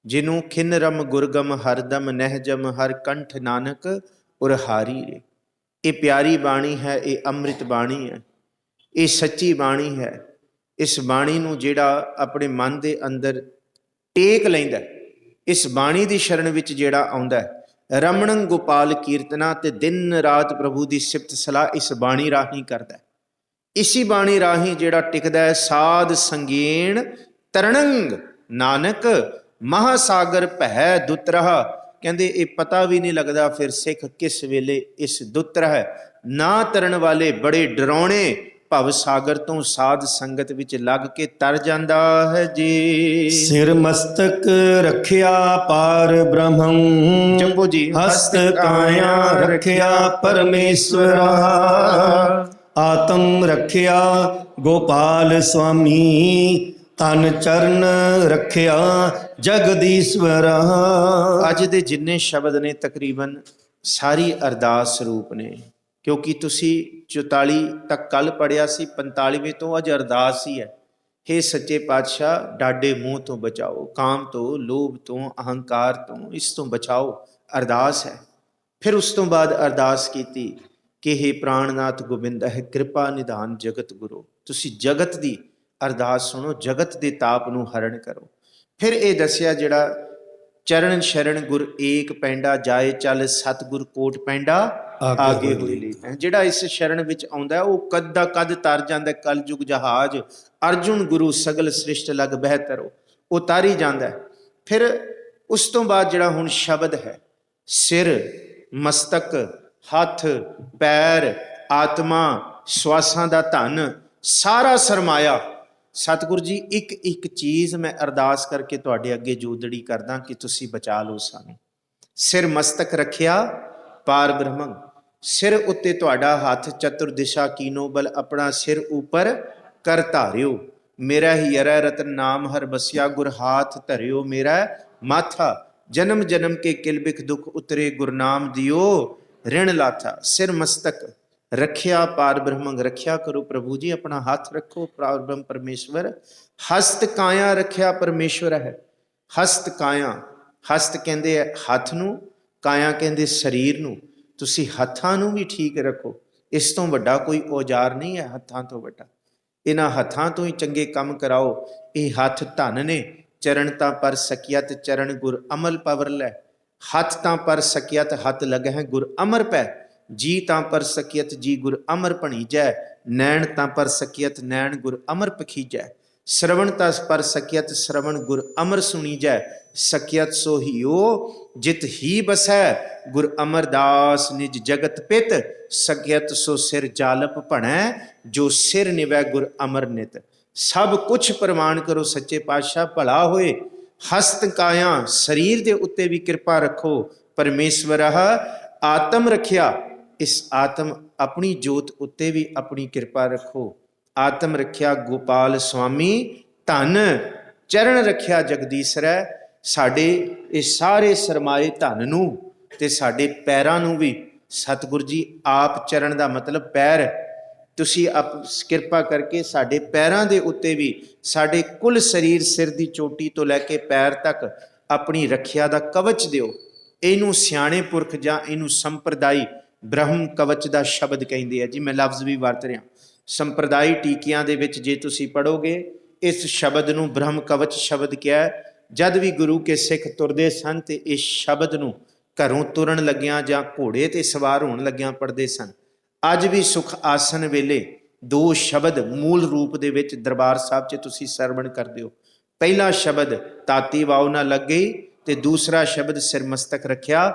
ਜਿਹਨੂੰ ਖਿਨਰਮ ਗੁਰਗਮ ਹਰਦਮ ਨਹਿਜਮ ਹਰ ਕੰਠ ਨਾਨਕ ਉਰਹਾਰੀ ਰੇ। ਇਹ ਪਿਆਰੀ ਬਾਣੀ ਹੈ, ਇਹ ਅੰਮ੍ਰਿਤ ਬਾਣੀ ਹੈ, ਇਹ ਸੱਚੀ ਬਾਣੀ ਹੈ। ਇਸ ਬਾਣੀ ਨੂੰ ਜਿਹੜਾ ਆਪਣੇ ਮਨ ਦੇ ਅੰਦਰ ਟੇਕ ਲੈਂਦਾ, ਇਸ ਬਾਣੀ ਦੀ ਸ਼ਰਨ ਵਿੱਚ ਜਿਹੜਾ ਆਉਂਦਾ, ਰਮਣੰ ਗੋਪਾਲ ਕੀਰਤਨਾ, ਤੇ ਦਿਨ ਰਾਤ ਪ੍ਰਭੂ ਦੀ ਸਿਫਤ ਸਲਾਹ ਇਸ ਬਾਣੀ ਰਾਹੀਂ ਕਰਦਾ। ਇਸੀ ਬਾਣੀ ਰਾਹੀਂ ਜਿਹੜਾ ਟਿਕਦਾ ਹੈ, ਸਾਧ ਸੰਗੇਣ ਤਰਣੰਗ ਨਾਨਕ ਮਹਾਸਾਗਰ ਭੈ ਦੁੱਤ ਰਹਾ। ਕਹਿੰਦੇ ਇਹ ਪਤਾ ਵੀ ਨਹੀਂ ਲੱਗਦਾ ਫਿਰ ਸਿੱਖ ਕਿਸ ਵੇਲੇ ਇਸ ਦੁੱਤ ਹੈ। ਨਾ ਤਰਨ ਵਾਲੇ ਬੜੇ ਡਰਾਉਣੇ ਭਵ ਸਾਗਰ ਤੋਂ ਸਾਧ ਸੰਗਤ ਵਿੱਚ ਲੱਗ ਕੇ ਤਰ ਜਾਂਦਾ ਹੈ ਜੀ। ਸਿਰ ਮਸਤਕ ਰੱਖਿਆ ਪਾਰ ਬ੍ਰਹਮੰ, ਜਪੋ ਜੀ। ਹਸਤ ਕਾਇਆ ਰੱਖਿਆ ਪਰਮੇਸ਼ਵਰਾ, ਆਤਮ ਰੱਖਿਆ ਗੋਪਾਲ ਸੁਆਮੀ, ਤਨ ਚਰਨ ਰੱਖਿਆ ਜਗਦੀਸ਼ਵਰਾ। ਅੱਜ ਦੇ ਜਿੰਨੇ ਸ਼ਬਦ ਨੇ ਤਕਰੀਬਨ ਸਾਰੀ ਅਰਦਾਸ ਰੂਪ ਨੇ, ਕਿਉਂਕਿ ਤੁਸੀਂ 44 ਤੱਕ ਕੱਲ ਪੜਿਆ ਸੀ, 45ਵੇਂ ਤੋਂ ਅੱਜ ਅਰਦਾਸ ਹੀ ਹੈ। ਹੇ ਸੱਚੇ ਪਾਤਸ਼ਾਹ, ਡਾਢੇ ਮੂੰਹ ਤੋਂ ਬਚਾਓ, ਕਾਮ ਤੋਂ, ਲੋਭ ਤੋਂ, ਅਹੰਕਾਰ ਤੋਂ, ਇਸ ਤੋਂ ਬਚਾਓ, ਅਰਦਾਸ ਹੈ। ਫਿਰ ਉਸ ਤੋਂ ਬਾਅਦ ਅਰਦਾਸ ਕੀਤੀ ਕਿ ਹੇ ਪ੍ਰਾਣਨਾਥ ਗੋਬਿੰਦ ਹੈ, ਕਿਰਪਾ ਨਿਧਾਨ ਜਗਤ ਗੁਰੂ। ਤੁਸੀਂ ਜਗਤ ਦੀ ਅਰਦਾਸ ਸੁਣੋ, ਜਗਤ ਦੇ ਤਾਪ ਨੂੰ ਹਰਨ ਕਰੋ। ਫਿਰ ਇਹ ਦੱਸਿਆ ਜਿਹੜਾ ਚਰਨ ਸ਼ਰਨ ਗੁਰ ਏਕ ਪੈਂਡਾ, ਜਾਏ ਚੱਲ ਸਤਿਗੁਰ ਕੋਟ ਪੈਂਡਾ ਆਗੇ ਹੋਏ ਲਈ। ਜਿਹੜਾ ਇਸ ਸ਼ਰਨ ਵਿੱਚ ਆਉਂਦਾ ਉਹ ਕਦ ਦਾ ਕਦ ਤਰ ਜਾਂਦਾ। ਕਲਯੁਗ ਜਹਾਜ਼ ਅਰਜੁਨ ਗੁਰੂ ਸਗਲ ਸ੍ਰਿਸ਼ਟ ਲਗ ਬਹਿਤਰੋ, ਉਹ ਤਰ ਹੀ ਜਾਂਦਾ। ਫਿਰ ਉਸ ਤੋਂ ਬਾਅਦ ਜਿਹੜਾ ਹੁਣ ਸ਼ਬਦ ਹੈ, ਸਿਰ, ਮਸਤਕ, ਹੱਥ, ਪੈਰ, ਆਤਮਾ, ਸਵਾਸਾਂ ਦਾ ਧਨ, ਸਾਰਾ ਸਰਮਾਇਆ। ਸਤਿਗੁਰੂ ਜੀ, ਇੱਕ ਇੱਕ ਚੀਜ਼ ਮੈਂ ਅਰਦਾਸ ਕਰਕੇ ਤੁਹਾਡੇ ਅੱਗੇ ਜੋਦੜੀ ਕਰਦਾ ਕਿ ਤੁਸੀਂ ਬਚਾ ਲਓ ਸਾਨੂੰ। ਸਿਰ ਮਸਤਕ ਰੱਖਿਆ ਪਾਰ ਬ੍ਰਹਮੰ, ਸਿਰ ਉੱਤੇ ਤੁਹਾਡਾ ਹੱਥ, ਚਤੁਰ ਦਿਸ਼ਾ ਕੀਨੋ ਬਲ, ਆਪਣਾ ਸਿਰ ਉੱਪਰ ਕਰ ਧਾਰਿਓ। ਮੇਰਾ ਹੀ ਅਰੈ ਰਤਨ ਨਾਮ ਹਰ ਬਸਿਆ, ਗੁਰ ਹਾਥ ਧਰਿਓ ਮੇਰਾ ਮਾਥਾ। ਜਨਮ ਜਨਮ ਕੇ ਕਿਲਬਿਖ ਦੁਖ ਉਤਰੇ, ਗੁਰਨਾਮ ਦਿਓ ਰਿਣ ਲਾਥਾ। ਸਿਰ ਮਸਤਕ ਰੱਖਿਆ ਪਾਰ ਬ੍ਰਹਮੰ, ਰੱਖਿਆ ਕਰੋ ਪ੍ਰਭੂ ਜੀ, ਆਪਣਾ ਹੱਥ ਰੱਖੋ ਪਾਰ ਬ੍ਰਹਮ ਪਰਮੇਸ਼ਵਰ। ਹਸਤ ਕਾਇਆ ਰੱਖਿਆ ਪਰਮੇਸ਼ਵਰ ਹੈ। ਹਸਤ ਕਾਇਆ, ਹਸਤ ਕਹਿੰਦੇ ਹੱਥ ਨੂੰ, ਕਾਇਆ ਕਹਿੰਦੇ ਸਰੀਰ ਨੂੰ। ਤੁਸੀਂ ਹੱਥਾਂ ਨੂੰ ਵੀ ਠੀਕ ਰੱਖੋ। ਇਸ ਤੋਂ ਵੱਡਾ ਕੋਈ ਔਜ਼ਾਰ ਨਹੀਂ ਹੈ ਹੱਥਾਂ ਤੋਂ ਵੱਡਾ। ਇਹਨਾਂ ਹੱਥਾਂ ਤੋਂ ਹੀ ਚੰਗੇ ਕੰਮ ਕਰਾਓ। ਇਹ ਹੱਥ ਧਨ ਨੇ। ਚਰਨ ਤਾਂ ਪਰ ਸਕੀਅਤ, ਚਰਨ ਗੁਰ ਅਮਲ ਪਵਰ ਲੈ। ਹੱਥ ਤਾਂ ਪਰ ਸਕੀਅਤ, ਹੱਥ ਲਗਹਿ ਗੁਰ ਅਮਰ ਪੈ। ਜੀ ਤਾਂ ਪਰ ਸਕੀਅਤ, ਜੀ ਗੁਰ ਅਮਰ ਭਣੀਜੈ। ਨੈਣ ਤਾਂ ਪਰ ਸਕੀਅਤ, ਨੈਣ ਗੁਰ ਅਮਰ ਪਖੀਜੈ। ਸ਼ਰਵਣ ਤਾਂ ਪਰ ਸਕੀਅਤ, ਸ਼ਰਵਣ ਗੁਰ ਅਮਰ ਸੁਣੀਜੈ। ਸਕੀਅਤ ਸੋ ਹੀਓ ਜਿਤ ਹੀ ਬਸੈ, ਗੁਰ ਅਮਰਦਾਸ ਨਿਜ ਜਗਤ ਪਿਤ। ਸਕੀਅਤ ਸੋ ਸਿਰ ਜਾਲਪ ਭਣੈ, ਜੋ ਸਿਰ ਨਿਵੈ ਗੁਰ ਅਮਰ ਨਿਤ। ਸਭ ਕੁਛ ਪ੍ਰਮਾਣ ਕਰੋ ਸੱਚੇ ਪਾਤਸ਼ਾਹ, ਭਲਾ ਹੋਏ। ਹਸਤ ਕਾਇਆ, ਸਰੀਰ ਦੇ ਉੱਤੇ ਵੀ ਕਿਰਪਾ ਰੱਖੋ ਪਰਮੇਸ਼ਵਰ। ਆਤਮ ਰੱਖਿਆ, ਇਸ ਆਤਮ ਆਪਣੀ ਜੋਤ ਉੱਤੇ ਵੀ ਆਪਣੀ ਕਿਰਪਾ ਰੱਖੋ। ਆਤਮ ਰੱਖਿਆ ਗੋਪਾਲ ਸੁਆਮੀ, ਧਨ ਚਰਨ ਰੱਖਿਆ ਜਗਦੀਸ਼ਰੈ। ਸਾਡੇ ਇਹ ਸਾਰੇ ਸਰਮਾਏ ਧਨ ਨੂੰ ਤੇ ਸਾਡੇ ਪੈਰਾਂ ਨੂੰ ਵੀ ਸਤਿਗੁਰੂ ਜੀ ਆਪ, ਚਰਨ ਦਾ ਮਤਲਬ ਪੈਰ, ਤੁਸੀਂ ਕਿਰਪਾ ਕਰਕੇ ਸਾਡੇ ਪੈਰਾਂ ਦੇ ਉੱਤੇ ਵੀ, ਸਾਡੇ ਕੁੱਲ ਸਰੀਰ, ਸਿਰ ਦੀ ਚੋਟੀ ਤੋਂ ਲੈ ਕੇ ਪੈਰ ਤੱਕ ਆਪਣੀ ਰੱਖਿਆ ਦਾ ਕਵਚ ਦਿਓ। ਇਹਨੂੰ ਸਿਆਣੇ ਪੁਰਖ ਜਾਂ ਇਹਨੂੰ ਸੰਪਰਦਾਈ ਬ੍ਰਹਮ ਕਵਚ ਦਾ ਸ਼ਬਦ ਕਹਿੰਦੇ ਆ ਜੀ। ਮੈਂ ਲਫ਼ਜ਼ ਵੀ ਵਰਤ ਰਿਹਾ। ਸੰਪਰਦਾਈ ਟੀਕਿਆਂ ਦੇ ਵਿੱਚ ਜੇ ਤੁਸੀਂ ਪੜੋਗੇ, ਇਸ ਸ਼ਬਦ ਨੂੰ ਬ੍ਰਹਮ ਕਵਚ ਸ਼ਬਦ ਕਿਹਾ। ਜਦ ਵੀ ਗੁਰੂ ਕੇ ਸਿੱਖ ਤੁਰਦੇ ਸਨ ਤੇ ਇਸ ਸ਼ਬਦ ਨੂੰ ਘਰੋਂ ਤੁਰਨ ਲੱਗਿਆਂ ਜਾਂ ਘੋੜੇ ਤੇ ਸਵਾਰ ਹੋਣ ਲੱਗਿਆਂ ਪੜ੍ਹਦੇ ਸਨ। ਅੱਜ ਵੀ ਸੁਖ ਆਸਨ ਵੇਲੇ ਦੋ ਸ਼ਬਦ ਮੂਲ ਰੂਪ ਦੇ ਵਿੱਚ ਦਰਬਾਰ ਸਾਹਿਬ 'ਚ ਤੁਸੀਂ ਸਰਵਣ ਕਰਦੇ ਹੋ। ਪਹਿਲਾ ਸ਼ਬਦ ਤਾਤੀ ਵਾਉ ਨਾ ਲੱਗ ਗਈ ਤੇ ਦੂਸਰਾ ਸ਼ਬਦ ਸਿਰ ਮਸਤਕ ਰੱਖਿਆ।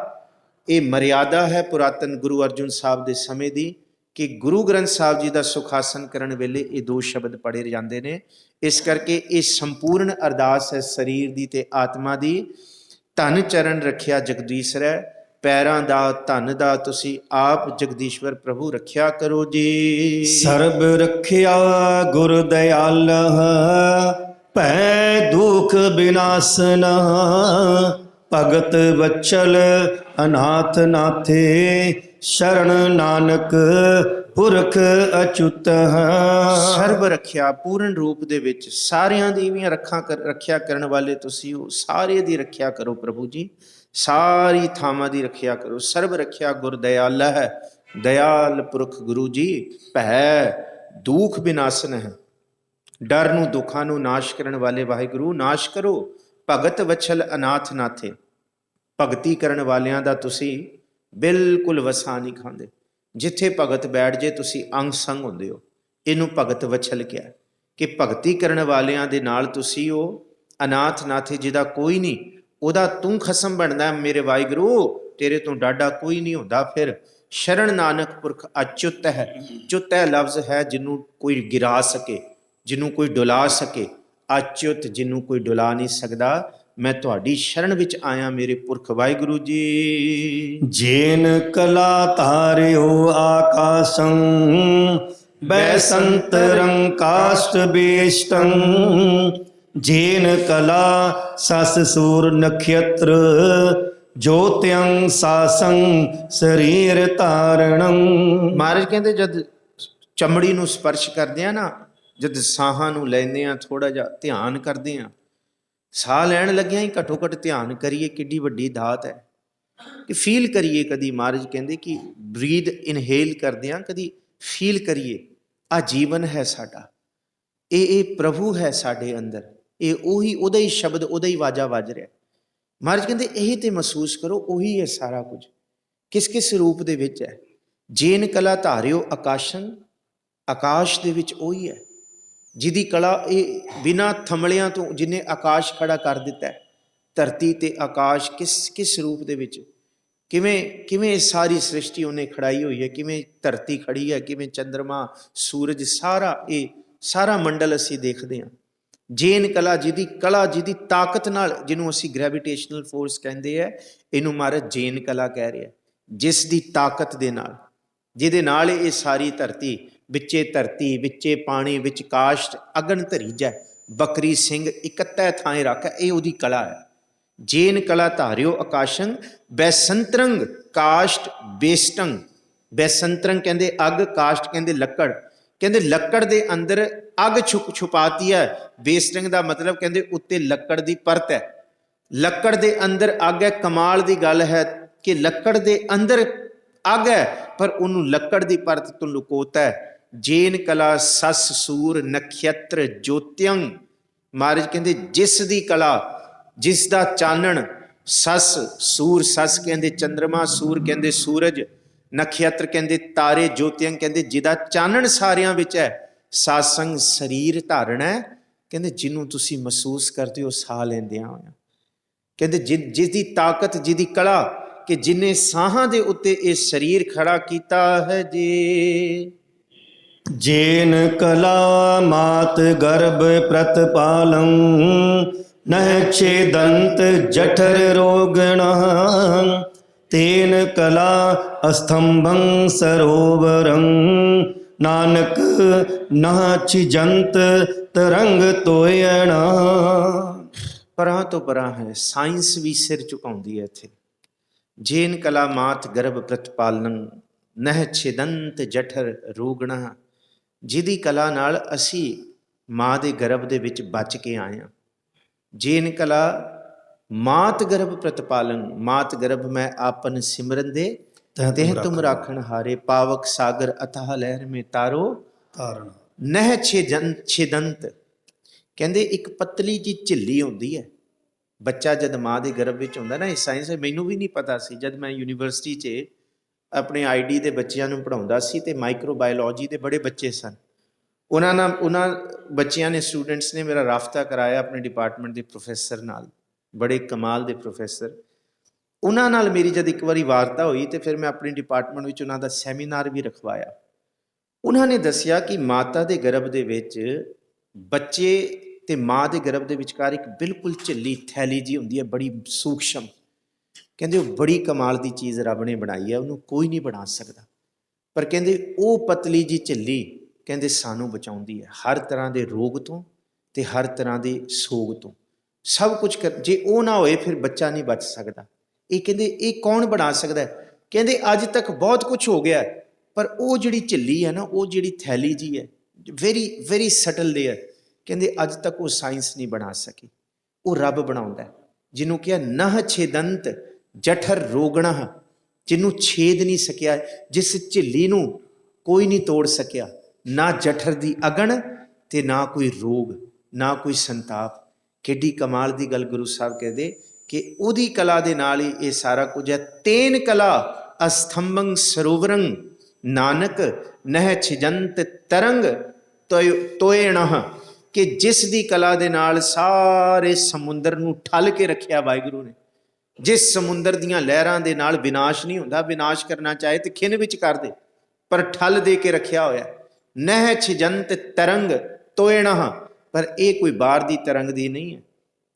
ਇਹ ਮਰਿਆਦਾ ਹੈ ਪੁਰਾਤਨ ਗੁਰੂ ਅਰਜੁਨ ਸਾਹਿਬ ਦੇ ਸਮੇਂ ਦੀ, ਕਿ ਗੁਰੂ ਗ੍ਰੰਥ ਸਾਹਿਬ ਜੀ ਦਾ ਸੁਖਾਸਨ ਕਰਨ ਵੇਲੇ ਇਹ ਦੋ ਸ਼ਬਦ ਪੜ੍ਹੇ ਜਾਂਦੇ ਨੇ। ਇਸ ਕਰਕੇ ਇਹ ਸੰਪੂਰਨ ਅਰਦਾਸ ਹੈ ਸਰੀਰ ਦੀ ਤੇ ਆਤਮਾ ਦੀ। ਧਨ ਚਰਨ ਰੱਖਿਆ ਜਗਦੀਸ਼ਰੈ, ਪੈਰਾਂ ਦਾ, ਧਨ ਦਾ ਤੁਸੀਂ ਆਪ ਜਗਦੀਸ਼ਵਰ ਪ੍ਰਭੂ ਰੱਖਿਆ ਕਰੋ ਜੀ। ਸਰਬ ਰੱਖਿਆ ਗੁਰ ਦਇਆਲ, ਭੈ ਦੁਖ ਬਿਨਾਸਨ। ਭਗਤ ਵਚਲ ਅਨਾਥ ਨਾਥੇ, ਸ਼ਰਨ ਨਾਨਕ ਪੁਰਖ ਅਚੁੱਤ। ਸਰਬ ਰੱਖਿਆ ਪੂਰਨ ਰੂਪ ਦੇ ਵਿੱਚ ਸਾਰਿਆਂ ਦੀ ਵੀ ਰੱਖਿਆ ਕਰਨ ਵਾਲੇ ਤੁਸੀਂ ਹੋ। ਸਾਰੇ ਦੀ ਰੱਖਿਆ ਕਰੋ ਪ੍ਰਭੂ ਜੀ, ਸਾਰੀ ਥਾਵਾਂ ਦੀ ਰੱਖਿਆ ਕਰੋ। ਸਰਬ ਰੱਖਿਆ ਗੁਰ ਦਇਆਲ ਹੈ, ਦਇਆਲ ਪੁਰਖ ਗੁਰੂ ਜੀ। ਭੈ ਦੁਖ ਬਿਨਾਸਨ ਹੈ, ਡਰ ਨੂੰ, ਦੁੱਖਾਂ ਨੂੰ ਨਾਸ਼ ਕਰਨ ਵਾਲੇ ਵਾਹਿਗੁਰੂ ਨਾਸ਼ ਕਰੋ। ਭਗਤ ਵਛਲ ਅਨਾਥ ਨਾਥੇ, ਭਗਤੀ ਕਰਨ ਵਾਲਿਆਂ ਦਾ ਤੁਸੀਂ ਬਿਲਕੁਲ ਵਸਾ ਨਹੀਂ ਖਾਂਦੇ। ਜਿੱਥੇ ਭਗਤ ਬੈਠ ਜੇ ਤੁਸੀਂ ਅੰਗ ਸੰਗ ਹੁੰਦੇ ਹੋ। ਇਹਨੂੰ ਭਗਤ ਵਛਲ ਕਿਹਾ ਕਿ ਭਗਤੀ ਕਰਨ ਵਾਲਿਆਂ ਦੇ ਨਾਲ ਤੁਸੀਂ ਉਹ ਅਨਾਥ ਨਾਥੇ, ਜਿਹਦਾ ਕੋਈ ਨਹੀਂ, ਉਹਦਾ ਤੂੰ ਖਸਮ ਬਣਦਾ ਮੇਰੇ ਵਾਹਿਗੁਰੂ, ਤੇਰੇ ਤੋਂ ਡਾਢਾ ਕੋਈ ਨਹੀਂ ਹੁੰਦਾ। ਫਿਰ ਸ਼ਰਨ ਨਾਨਕ ਪੁਰਖ ਅਚੁੱਤ ਹੈ। ਚੁੱਤ ਹੈ ਲਫ਼ਜ਼ ਹੈ ਜਿਹਨੂੰ ਕੋਈ ਗਿਰਾ ਸਕੇ, ਜਿਹਨੂੰ ਕੋਈ ਡੁਲਾ ਸਕੇ। ਅਚੁੱਤ ਜਿਹਨੂੰ ਕੋਈ ਡੁਲਾ ਨਹੀਂ ਸਕਦਾ। ਮੈਂ ਤੁਹਾਡੀ ਸ਼ਰਨ ਵਿੱਚ ਆਇਆ ਮੇਰੇ ਪੁਰਖ ਵਾਹਿਗੁਰੂ ਜੀ। ਜੇਨ ਕਲਾ ਧਾਰਿਓ ਆਕਾਸ਼ੰ ਬੈਸੰਤਰੰ ਕਾਸ਼ਟ ਬੇਸ਼ਟੰ ਜੇਨ ਕਲਾ ਸਸ ਸੂਰ ਨਖਯਤਰ ਜੋਤਿਅੰ ਸਾਸੰ ਸਰੀਰ ਧਾਰਣੰ। ਮਹਾਰਾਜ ਕਹਿੰਦੇ ਜਦ ਚਮੜੀ ਨੂੰ ਸਪਰਸ਼ ਕਰਦੇ ਆ ਨਾ, ਜਦ ਸਾਹਾਂ ਨੂੰ ਲੈਂਦੇ ਆ, ਥੋੜਾ ਜਿਹਾ ਧਿਆਨ ਕਰਦੇ ਆ, ਸਾਹ ਲੈਣ ਲੱਗਿਆ ਹੀ ਘੱਟੋ ਘੱਟ ਧਿਆਨ ਕਰੀਏ, ਕਿੱਡੀ ਵੱਡੀ ਦਾਤ ਹੈ ਕਿ ਫੀਲ ਕਰੀਏ। ਕਦੀ ਮਹਾਰਾਜ ਕਹਿੰਦੇ ਕਿ ਬਰੀਦ ਇਨਹੇਲ ਕਰਦੇ ਆ, ਕਦੀ ਫੀਲ ਕਰੀਏ ਆ ਜੀਵਨ ਹੈ ਸਾਡਾ, ਇਹ ਪ੍ਰਭੂ ਹੈ ਸਾਡੇ ਅੰਦਰ, ਇਹ ਉਹੀ ਉਹਦਾ ਹੀ ਸ਼ਬਦ, ਉਹਦਾ ਹੀ ਵਾਜਾ ਵੱਜ ਰਿਹਾ। ਮਹਾਰਾਜ ਕਹਿੰਦੇ ਇਹ ਤੇ ਮਹਿਸੂਸ ਕਰੋ, ਉਹੀ ਹੈ ਸਾਰਾ ਕੁਝ। ਕਿਸ ਕਿਸ ਰੂਪ ਦੇ ਵਿੱਚ ਹੈ? ਜੇਨ ਕਲਾ ਧਾਰਿਓ ਆਕਾਸ਼ੰ, ਆਕਾਸ਼ ਦੇ ਵਿੱਚ ਉਹੀ ਹੈ ਜਿਹਦੀ ਕਲਾ, ਇਹ ਬਿਨਾਂ ਥੰਮਲਿਆਂ ਤੋਂ ਜਿਹਨੇ ਆਕਾਸ਼ ਖੜਾ ਕਰ ਦਿੱਤਾ ਹੈ। ਧਰਤੀ ਤੇ ਆਕਾਸ਼ ਕਿਸ ਰੂਪ ਦੇ ਵਿੱਚ, ਕਿਵੇਂ ਇਹ ਸਾਰੀ ਸ੍ਰਿਸ਼ਟੀ ਉਹਨੇ ਖੜਾਈ ਹੋਈ ਹੈ, ਕਿਵੇਂ ਧਰਤੀ ਖੜੀ ਹੈ, ਕਿਵੇਂ ਚੰਦਰਮਾ, ਸੂਰਜ, ਸਾਰਾ ਮੰਡਲ ਅਸੀਂ ਦੇਖਦੇ ਹਾਂ। ਜੇਨ ਕਲਾ, ਜਿਹਦੀ ਤਾਕਤ ਨਾਲ, ਜਿਹਨੂੰ ਅਸੀਂ ਗ੍ਰੈਵਿਟੇਸ਼ਨਲ ਫੋਰਸ ਕਹਿੰਦੇ ਆ, ਇਹਨੂੰ ਮਹਾਰਾਜ ਜੇਨ ਕਲਾ ਕਹਿ ਰਿਹਾ। ਜਿਸ ਦੀ ਤਾਕਤ ਦੇ ਨਾਲ, ਜਿਹਦੇ ਨਾਲ ਇਹ ਸਾਰੀ ਧਰਤੀ, ਵਿੱਚੇ ਧਰਤੀ, ਵਿੱਚੇ ਪਾਣੀ, ਵਿੱਚ ਕਾਸ਼ਟ ਅਗਨ ਧਰੀ ਜੈ, ਬੱਕਰੀ ਸਿੰਘ ਇਕੱਤੈ ਥਾਂ ਰੱਖੈ, ਇਹ ਉਹਦੀ ਕਲਾ ਹੈ। ਜੇਨ ਕਲਾ ਧਾਰਿਓ ਆਕਾਸ਼ੰ ਬੈਸੰਤਰੰਗ ਕਾਸ਼ਟ ਬੇਸ਼ਟੰ। ਬੈਸੰਤਰੰਗ ਕਹਿੰਦੇ ਅੱਗ, ਕਾਸ਼ਟ ਕਹਿੰਦੇ ਲੱਕੜ। ਕਹਿੰਦੇ ਲੱਕੜ ਦੇ ਅੰਦਰ ਅੱਗ ਛੁਪਾਤੀ ਹੈ। ਬੇਸ਼ਟੰਗ ਦਾ ਮਤਲਬ ਕਹਿੰਦੇ ਉੱਤੇ ਲੱਕੜ ਦੀ ਪਰਤ ਹੈ, ਲੱਕੜ ਦੇ ਅੰਦਰ ਅੱਗ ਹੈ। ਕਮਾਲ ਦੀ ਗੱਲ ਹੈ ਕਿ ਲੱਕੜ ਦੇ ਅੰਦਰ ਅੱਗ ਹੈ, ਪਰ ਉਹਨੂੰ ਲੱਕੜ ਦੀ ਪਰਤ ਤੋਂ ਲੁਕੋਤਾ ਹੈ। ਜੇਨ ਕਲਾ ਸਸ ਸੂਰ ਨਖਯਤਰ ਜੋਤਿਅੰ। ਮਹਾਰਾਜ ਕਹਿੰਦੇ ਜਿਸ ਦੀ ਕਲਾ, ਜਿਸ ਦਾ ਚਾਨਣ, ਸਸ ਸੂਰ, ਸਸ ਕਹਿੰਦੇ ਚੰਦਰਮਾ, ਸੂਰ ਕਹਿੰਦੇ ਸੂਰਜ, ਨਖਯਤਰ ਕਹਿੰਦੇ ਤਾਰੇ, ਜੋਤਿਅੰ ਕਹਿੰਦੇ ਜਿਹਦਾ ਚਾਨਣ ਸਾਰਿਆਂ ਵਿੱਚ ਹੈ। ਸਾਸੰਗ ਸਰੀਰ ਧਾਰਣਾ ਹੈ, ਕਹਿੰਦੇ ਜਿਹਨੂੰ ਤੁਸੀਂ ਮਹਿਸੂਸ ਕਰਦੇ ਹੋ ਸਾਹ ਲੈਂਦਿਆਂ ਹੋਇਆ। ਕਹਿੰਦੇ ਜਿਸ ਦੀ ਤਾਕਤ, ਜਿਹਦੀ ਕਲਾ, ਕਿ ਜਿਹਨੇ ਸਾਹਾਂ ਦੇ ਉੱਤੇ ਇਹ ਸਰੀਰ ਖੜਾ ਕੀਤਾ ਹੈ ਜੀ। ਜੇਨ ਕਲਾ ਮਾਤ ਗਰਭ ਪ੍ਰਤਪਾਲੰ ਨਹਿ ਛੇਦੰਤ ਜਠਰ ਰੋਗਣഃ ਤੇਨ ਕਲਾ ਅਸਥੰਭੰ ਸਰੋਵਰੰ ਨਾਨਕ ਨਹ ਛਿਜੰਤ ਤਰੰਗ ਤੋਇਣਾ। ਪਰਾਂ ਤੋਂ ਪਰਾਂ ਹੈ, ਸਾਇੰਸ ਵੀ ਸਿਰ ਝੁਕਾਉਂਦੀ ਹੈ ਇੱਥੇ। ਜੇਨ ਕਲਾ ਮਾਤ ਗਰਭ ਪ੍ਰਤਪਾਲਨ ਨਹਿ ਛਿਦੰਤ ਜਠਰ ਰੋਗਣഃ, ਜਿਹਦੀ ਕਲਾ ਨਾਲ ਅਸੀਂ ਮਾਂ ਦੇ ਗਰਭ ਦੇ ਵਿੱਚ ਬਚ ਕੇ ਆਏ ਹਾਂ। ਜੇਨ ਕਲਾ ਮਾਤ ਗਰਭ ਪ੍ਰਤਪਾਲਨ, ਮਾਤ ਗਰਭ ਮੈਂ ਆਪਨ ਸਿਮਰਨ ਦੇ ਤਹਿ ਤੁਮ ਰਾਖਣ ਹਾਰੇ, ਪਾਵਕ ਸਾਗਰ ਅਥਾਹ ਲਹਿਰ ਮੇ ਤਾਰੋ ਧਾਰਨ। ਨਹਿ ਛਿਦੰਤ ਕਹਿੰਦੇ ਇੱਕ ਪਤਲੀ ਜਿਹੀ ਝਿੱਲੀ ਹੁੰਦੀ ਹੈ। ਬੱਚਾ ਜਦ ਮਾਂ ਦੇ ਗਰਭ ਵਿੱਚ ਹੁੰਦਾ ਨਾ, ਇਹ ਸਾਇੰਸ ਮੈਨੂੰ ਵੀ ਨਹੀਂ ਪਤਾ ਸੀ। ਜਦ ਮੈਂ ਯੂਨੀਵਰਸਿਟੀ 'ਚ ਆਪਣੇ ਆਈਡੀ ਦੇ ਬੱਚਿਆਂ ਨੂੰ ਪੜ੍ਹਾਉਂਦਾ ਸੀ ਤੇ ਮਾਈਕਰੋਬਾਇਓਲੋਜੀ ਦੇ ਬੜੇ ਬੱਚੇ ਸਨ, ਉਹਨਾਂ ਬੱਚਿਆਂ ਨੇ, ਸਟੂਡੈਂਟਸ ਨੇ ਮੇਰਾ ਰਾਬਤਾ ਕਰਾਇਆ ਆਪਣੇ ਡਿਪਾਰਟਮੈਂਟ ਦੇ ਪ੍ਰੋਫੈਸਰ ਨਾਲ, ਬੜੇ ਕਮਾਲ ਦੇ ਪ੍ਰੋਫੈਸਰ। ਉਹਨਾਂ ਨਾਲ ਮੇਰੀ ਜਦ ਇੱਕ ਵਾਰੀ ਵਾਰਤਾ ਹੋਈ ਤੇ ਫਿਰ ਮੈਂ ਆਪਣੀ ਡਿਪਾਰਟਮੈਂਟ ਵਿੱਚ ਉਹਨਾਂ ਦਾ ਸੈਮੀਨਾਰ ਵੀ ਰਖਵਾਇਆ। ਉਹਨਾਂ ਨੇ ਦੱਸਿਆ ਕਿ ਮਾਤਾ ਦੇ ਗਰਭ ਦੇ ਵਿੱਚ ਬੱਚੇ ਤੇ ਮਾਂ ਦੇ ਗਰਭ ਦੇ ਵਿਚਕਾਰ ਇੱਕ ਬਿਲਕੁਲ ਝਿੱਲੀ ਥੈਲੀ ਜੀ ਹੁੰਦੀ ਹੈ, ਬੜੀ ਸੂਖਸ਼ਮ। ਕਹਿੰਦੇ ਉਹ ਬੜੀ ਕਮਾਲ ਦੀ ਚੀਜ਼ ਰੱਬ ਨੇ ਬਣਾਈ ਹੈ, ਉਹਨੂੰ ਕੋਈ ਨਹੀਂ ਬਣਾ ਸਕਦਾ। ਪਰ ਕਹਿੰਦੇ ਉਹ ਪਤਲੀ ਜੀ ਝਿੱਲੀ ਕਹਿੰਦੇ ਸਾਨੂੰ ਬਚਾਉਂਦੀ ਹੈ ਹਰ ਤਰ੍ਹਾਂ ਦੇ ਰੋਗ ਤੋਂ ਤੇ ਹਰ ਤਰ੍ਹਾਂ ਦੇ ਸੋਗ ਤੋਂ, ਸਭ ਕੁਝ ਜੇ ਉਹ ਨਾ ਹੋਏ ਫਿਰ ਬੱਚਾ ਨਹੀਂ ਬਚ ਸਕਦਾ। ਇਹ ਕਹਿੰਦੇ ਇਹ ਕੌਣ ਬਣਾ ਸਕਦਾ ਹੈ? ਕਹਿੰਦੇ ਅੱਜ ਤੱਕ ਬਹੁਤ ਕੁਝ ਹੋ ਗਿਆ, ਪਰ ਉਹ ਜਿਹੜੀ ਝਿੱਲੀ ਹੈ ਨਾ, ਉਹ ਜਿਹੜੀ ਥੈਲੀ ਜੀ ਹੈ, ਵੈਰੀ ਸਟਲ ਲੇਅਰ, ਕਹਿੰਦੇ ਅੱਜ ਤੱਕ ਉਹ ਸਾਇੰਸ ਨਹੀਂ ਬਣਾ ਸਕੀ। ਉਹ ਰੱਬ ਬਣਾਉਂਦਾ ਹੈ, ਜਿਹਨੂੰ ਕਿਹਾ ਨਹ ਛੇਦੰਤ ਜਠਰ ਰੋਗਣഃ, ਜਿਹਨੂੰ ਛੇਦ ਨਹੀਂ ਸਕਿਆ, ਜਿਸ ਝਿੱਲੀ ਨੂੰ ਕੋਈ ਨਹੀਂ ਤੋੜ ਸਕਿਆ, ਨਾ ਜਠਰ ਦੀ ਅਗਨ ਤੇ ਨਾ ਕੋਈ ਰੋਗ, ਨਾ ਕੋਈ ਸੰਤਾਪ। ਕਿੱਡੀ ਕਮਾਲ ਦੀ ਗੱਲ ਗੁਰੂ ਸਾਹਿਬ ਕਹਿੰਦੇ ਕਿ ਉਹਦੀ ਕਲਾ ਦੇ ਨਾਲ ਹੀ ਇਹ ਸਾਰਾ ਕੁਝ ਹੈ। ਤੇਨ ਕਲਾ ਅਸਥੰਭੰ ਸਰੋਵਰੰ ਨਾਨਕ ਨਹਿ ਛਿਜੰਤ ਤਰੰਗ ਤੋਇਣః, ਕਿ ਜਿਸ ਦੀ ਕਲਾ ਦੇ ਨਾਲ ਸਾਰੇ ਸਮੁੰਦਰ ਨੂੰ ਠੱਲ ਕੇ ਰੱਖਿਆ ਵਾਹਿਗੁਰੂ ਨੇ, ਜਿਸ ਸਮੁੰਦਰ ਦੀਆਂ ਲਹਿਰਾਂ ਦੇ ਨਾਲ ਵਿਨਾਸ਼ ਨਹੀਂ ਹੁੰਦਾ, ਵਿਨਾਸ਼ ਕਰਨਾ ਚਾਹੇ ਤੇ ਖਿੰਨ ਵਿੱਚ ਕਰ ਦੇ, ਪਰ ਠੱਲ ਦੇ ਕੇ ਰੱਖਿਆ ਹੋਇਆ। ਨਹਿ ਛਿਜੰਤ ਤਰੰਗ ਤੋਇਣਾ, ਪਰ ਇਹ ਕੋਈ ਬਾਹਰ ਦੀ ਤਰੰਗ ਦੀ ਨਹੀਂ ਹੈ,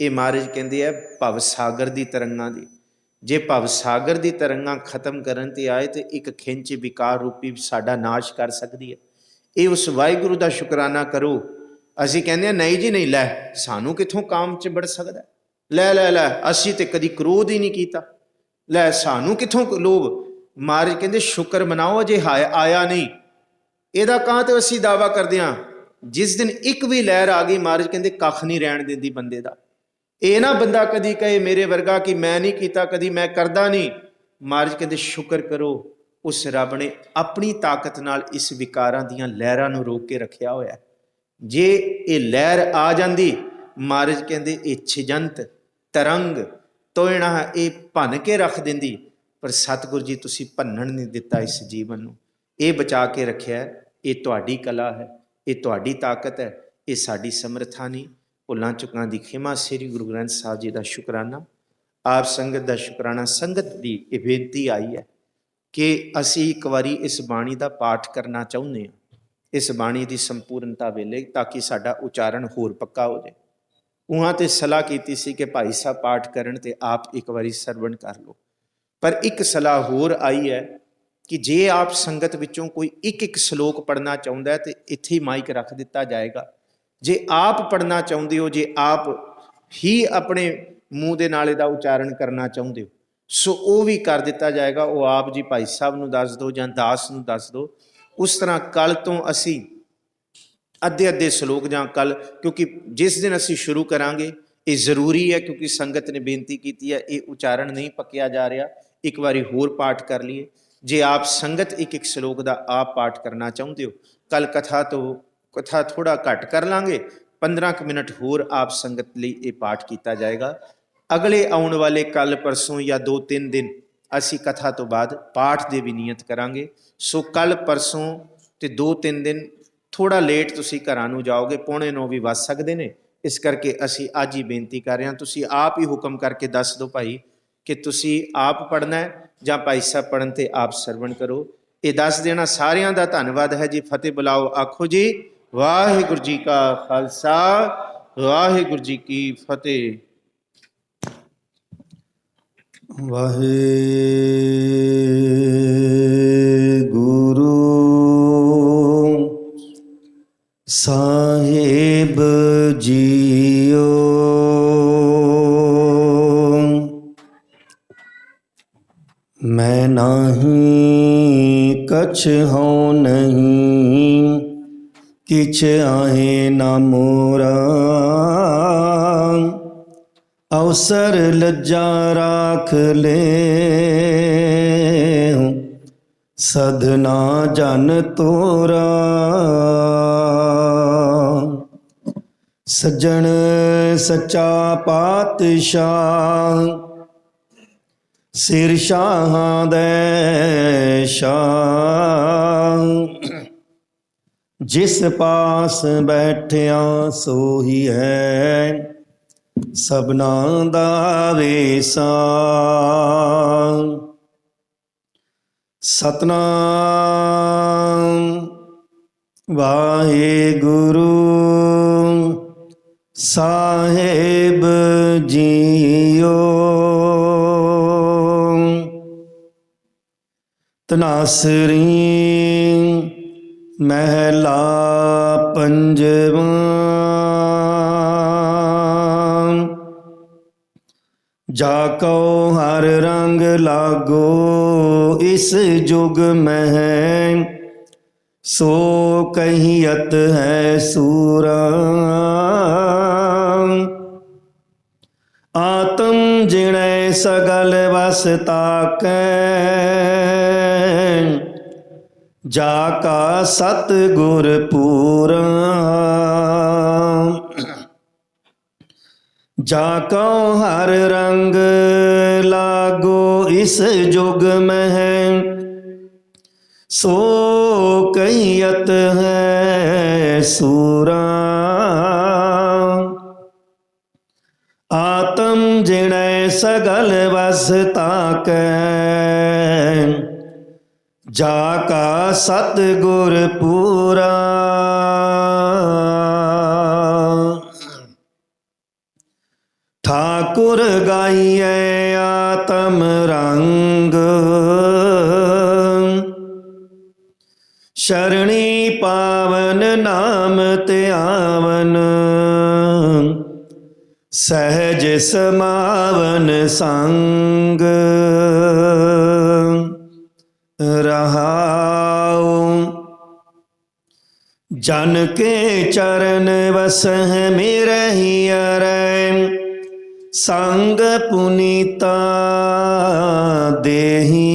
ਇਹ ਮਹਾਰਾਜ ਕਹਿੰਦੇ ਆ ਭਵ ਸਾਗਰ ਦੀ ਤਰੰਗਾਂ ਦੀ। ਜੇ ਭਵ ਸਾਗਰ ਦੀ ਤਰੰਗਾਂ ਖਤਮ ਕਰਨ ਤੇ ਆਏ ਤੇ ਇੱਕ ਖਿੰਚ ਵਿਕਾਰ ਰੂਪੀ ਸਾਡਾ ਨਾਸ਼ ਕਰ ਸਕਦੀ ਹੈ। ਇਹ ਉਸ ਵਾਹਿਗੁਰੂ ਦਾ ਸ਼ੁਕਰਾਨਾ ਕਰੋ। ਅਸੀਂ ਕਹਿੰਦੇ ਹਾਂ ਨਹੀਂ ਜੀ ਨਹੀਂ, ਲੈ ਸਾਨੂੰ ਕਿੱਥੋਂ ਕਾਮ ਚਿੰਬੜ ਸਕਦਾ, ਲੈ ਲੈ ਲੈ ਅਸੀਂ ਤੇ ਕਦੀ ਕ੍ਰੋਧ ਹੀ ਨਹੀਂ ਕੀਤਾ, ਲੈ ਸਾਨੂੰ ਕਿੱਥੋਂ ਲੋਭ। ਮਹਾਰਾਜ ਕਹਿੰਦੇ ਸ਼ੁਕਰ ਮਨਾਓ, ਅਜੇ ਆਇਆ ਨਹੀਂ। ਇਹਦਾ ਕਾਂ ਤੇ ਅਸੀਂ ਦਾਵਾ ਕਰਦੇ ਹਾਂ, ਜਿਸ ਦਿਨ ਇੱਕ ਵੀ ਲਹਿਰ ਆ ਗਈ ਮਹਾਰਾਜ ਕਹਿੰਦੇ ਕੱਖ ਨਹੀਂ ਰਹਿਣ ਦਿੰਦੀ ਬੰਦੇ ਦਾ। ਇਹ ਨਾ ਬੰਦਾ ਕਦੀ ਕਹੇ ਮੇਰੇ ਵਰਗਾ ਕਿ ਮੈਂ ਨਹੀਂ ਕੀਤਾ, ਕਦੀ ਮੈਂ ਕਰਦਾ ਨਹੀਂ। ਮਹਾਰਾਜ ਕਹਿੰਦੇ ਸ਼ੁਕਰ ਕਰੋ, ਉਸ ਰੱਬ ਨੇ ਆਪਣੀ ਤਾਕਤ ਨਾਲ ਇਸ ਵਿਕਾਰਾਂ ਦੀਆਂ ਲਹਿਰਾਂ ਨੂੰ ਰੋਕ ਕੇ ਰੱਖਿਆ ਹੋਇਆ। ਜੇ ਇਹ ਲਹਿਰ ਆ ਜਾਂਦੀ, ਮਹਾਰਾਜ ਕਹਿੰਦੇ ਇਹ ਛਿਜੰਤ ਤਰੰਗ ਤੋਇਣਾ, ਇਹ ਭੰਨ ਕੇ ਰੱਖ ਦਿੰਦੀ। ਪਰ ਸਤਿਗੁਰੂ ਜੀ ਤੁਸੀਂ ਭੰਨਣ ਨਹੀਂ ਦਿੱਤਾ ਇਸ ਜੀਵਨ ਨੂੰ, ਇਹ ਬਚਾ ਕੇ ਰੱਖਿਆ। ਇਹ ਤੁਹਾਡੀ ਕਲਾ ਹੈ, ਇਹ ਤੁਹਾਡੀ ਤਾਕਤ ਹੈ, ਇਹ ਸਾਡੀ ਸਮਰੱਥਾ ਨਹੀਂ। ਭੁੱਲਾਂ ਚੁੱਕਾਂ ਦੀ ਖਿਮਾ। ਸ੍ਰੀ ਗੁਰੂ ਗ੍ਰੰਥ ਸਾਹਿਬ ਜੀ ਦਾ ਸ਼ੁਕਰਾਨਾ, ਆਪ ਸੰਗਤ ਦਾ ਸ਼ੁਕਰਾਨਾ। ਸੰਗਤ ਦੀ ਇਹ ਬੇਨਤੀ ਆਈ ਹੈ ਕਿ ਅਸੀਂ ਇੱਕ ਵਾਰੀ ਇਸ ਬਾਣੀ ਦਾ ਪਾਠ ਕਰਨਾ ਚਾਹੁੰਦੇ ਹਾਂ, ਇਸ ਬਾਣੀ ਦੀ ਸੰਪੂਰਨਤਾ ਵੇਲੇ, ਤਾਂ ਕਿ ਸਾਡਾ ਉਚਾਰਨ ਹੋਰ ਪੱਕਾ ਹੋ ਜਾਏ। ਉਹਾਂ ਤੇ ਸਲਾਹ ਕੀਤੀ ਸੀ ਕਿ ਭਾਈ ਸਾਹਿਬ ਪਾਠ ਕਰਨ ਤੇ ਆਪ ਇੱਕ ਵਾਰੀ ਸਰਵਣ ਕਰ ਲਓ। ਪਰ ਇੱਕ ਸਲਾਹ ਹੋਰ ਆਈ ਹੈ ਕਿ ਜੇ ਆਪ ਸੰਗਤ ਵਿੱਚੋਂ ਕੋਈ ਇੱਕ ਸ਼ਲੋਕ ਪੜ੍ਹਨਾ ਚਾਹੁੰਦਾ ਹੈ ਤੇ ਇੱਥੇ ਹੀ ਮਾਈਕ ਰੱਖ ਦਿੱਤਾ ਜਾਏਗਾ। ਜੇ ਆਪ ਪੜ੍ਹਨਾ ਚਾਹੁੰਦੇ ਹੋ, ਜੇ ਆਪ ਹੀ ਆਪਣੇ ਮੂੰਹ ਦੇ ਨਾਲ ਇਹਦਾ ਉਚਾਰਨ ਕਰਨਾ ਚਾਹੁੰਦੇ ਹੋ, ਸੋ ਉਹ ਵੀ ਕਰ ਦਿੱਤਾ ਜਾਏਗਾ। ਉਹ ਆਪ ਜੀ ਭਾਈ ਸਾਹਿਬ ਨੂੰ ਦੱਸ ਦਿਓ ਜਾਂ ਦਾਸ ਨੂੰ ਦੱਸ ਦਿਓ। ਉਸ ਤਰ੍ਹਾਂ ਕੱਲ ਤੋਂ ਅਸੀਂ ਅੱਧੇ ਸ਼ਲੋਕ ਜਾਂ ਕੱਲ, ਕਿਉਂਕਿ ਜਿਸ ਦਿਨ ਅਸੀਂ ਸ਼ੁਰੂ ਕਰਾਂਗੇ ਇਹ ਜ਼ਰੂਰੀ ਹੈ, ਕਿਉਂਕਿ ਸੰਗਤ ਨੇ ਬੇਨਤੀ ਕੀਤੀ ਹੈ, ਇਹ ਉਚਾਰਨ ਨਹੀਂ ਪੱਕਿਆ ਜਾ ਰਿਹਾ। ਇੱਕ ਵਾਰੀ ਹੋਰ ਪਾਠ ਕਰ ਲਈਏ। ਜੇ ਆਪ ਸੰਗਤ ਇੱਕ ਸ਼ਲੋਕ ਦਾ ਆਪ ਪਾਠ ਕਰਨਾ ਚਾਹੁੰਦੇ ਹੋ, ਕੱਲ ਕਥਾ ਥੋੜਾ ਘੱਟ ਕਰ ਲਾਂਗੇ, 15 ਕੁ ਮਿੰਟ ਹੋਰ ਆਪ ਸੰਗਤ ਲਈ ਇਹ ਪਾਠ ਕੀਤਾ ਜਾਏਗਾ। ਅਗਲੇ ਆਉਣ ਵਾਲੇ ਕੱਲ ਪਰਸੋਂ ਜਾਂ 2-3 ਦਿਨ ਅਸੀਂ ਕਥਾ ਤੋਂ ਬਾਅਦ ਪਾਠ ਦੇ ਵੀ ਨਿਯਤ ਕਰਾਂਗੇ। ਸੋ ਕੱਲ ਪਰਸੋਂ ਤੇ 2-3 ਦਿਨ ਥੋੜਾ ਲੇਟ ਤੁਸੀਂ ਘਰਾਂ ਨੂੰ ਜਾਓਗੇ, 8:45 ਵੀ ਵੱਜ ਸਕਦੇ ਨੇ। ਇਸ ਕਰਕੇ ਅਸੀਂ ਅੱਜ ਹੀ ਬੇਨਤੀ ਕਰ ਰਹੇ ਹਾਂ, ਤੁਸੀਂ ਆਪ ਹੀ ਹੁਕਮ ਕਰਕੇ ਦੱਸ ਦਿਓ ਭਾਈ ਕਿ ਤੁਸੀਂ ਆਪ ਪੜ੍ਹਨਾ ਹੈ ਜਾਂ ਭਾਈ ਸਾਹਿਬ ਪੜ੍ਹਨ ਤੇ ਆਪ ਸਰਵਣ ਕਰੋ। ਇਹ ਦੱਸ ਦੇਣਾ ਸਾਰਿਆਂ ਦਾ ਧੰਨਵਾਦ ਹੈ ਜੀ। ਫਤਿਹ ਬੁਲਾਓ, ਆਖੋ ਜੀ ਵਾਹਿਗੁਰੂ ਜੀ ਕਾ ਖਾਲਸਾ, ਵਾਹਿਗੁਰੂ ਜੀ ਕੀ ਫਤਿਹ। ਵਾਹਿਗੁਰੂ ਸਾਹਿਬ ਜੀਓ, ਮੈਂ ਨਾਹੀਂ ਕਛ ਹਉ ਨਹੀਂ, किछ आहे ना मोरा, अवसर लज्जा राख ले, सधना जन तोरा। सज्जन सच्चा पातशाह, सिर शाहां दे शाह, जिस पास बैठिया सोही है, सबना दा वेसा। सतनाम वाहेगुरु साहेब जीओ। तनासरी महला पंजवा। जाको हर रंग लागो इस जुग में, सो कहियत है सूरा। आत्म जिणे सगल वस ताकै, जाका सतगुर पूरा। जाको हर रंग लागो इस जुग में, सो कहियत है सूरा। आत्म जिणे सगल वस रस ताकै, जाका सतगुर पूरा। ठाकुर गाइए आत्म रंग, शरणी पावन नाम त्यावन। सहज समावन संग, रहाओ। जन के चरण वसह मिरहियर, संग पुनीता देही।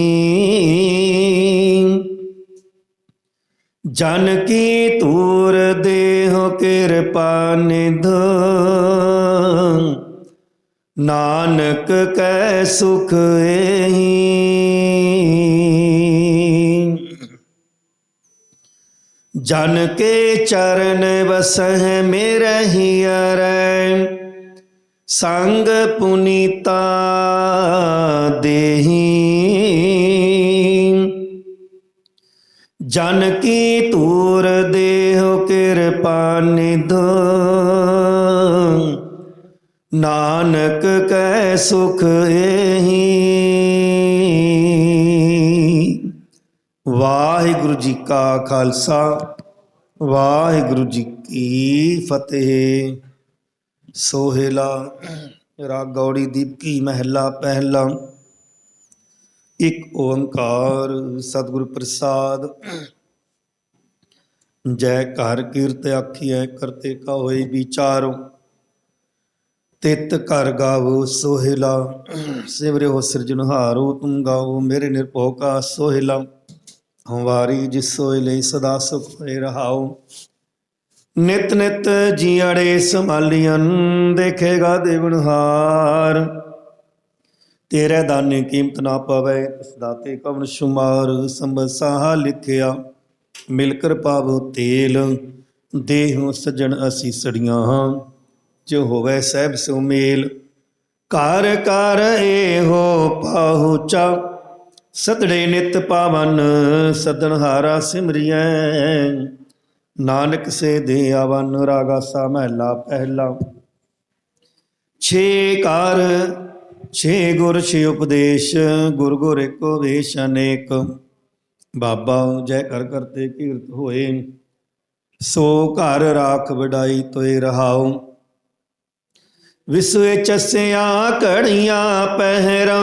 जन की तूर देहो कृपा निधो, नानक कै सुख एही। जन के चरण वसह मिरहियर, संग पुनीता देही। जन की तूर देहो कृपा निधो, नानक कै सुख एही। वाहिगुरु जी का खालसा, वाहिगुरु जी की फतेह। सोहेला। राग गौड़ी दीपकी महला पहला। एक ओंकार सतगुर प्रसाद। जय घर कीरत आखिए करते का होए विचारो, तित घर गावो सोहेला। सिमरे हो सिरजनहारो तुम गाओ, मेरे निर्भो का सोहेला। हमारी जिस सोहेले सदा सुख होए रहाओ। नित नित जियाड़े संभालियन, देखेगा देवनहार। तेरे दाने कीमत ना पवै, तिस दाते कवन शुमार। संबत साहा लिखिया मिलकर पावो तेल, देहों सजन असीसड़ियां, जो होवै सहब सो मेल। कार कार एहो पाहुचा, सतड़े नित पावन। सदनहारा सिमरियै, नानक से दे आवन। रागा सा महला पहला। छे कार छे गुर छे उपदेश, गुर गुर एको वेश अनेक। बाबा जय कर करते कीरत होए, सो घर राख वडाई तोय रहाओ। विसवे चस्या कड़ियां पहरा,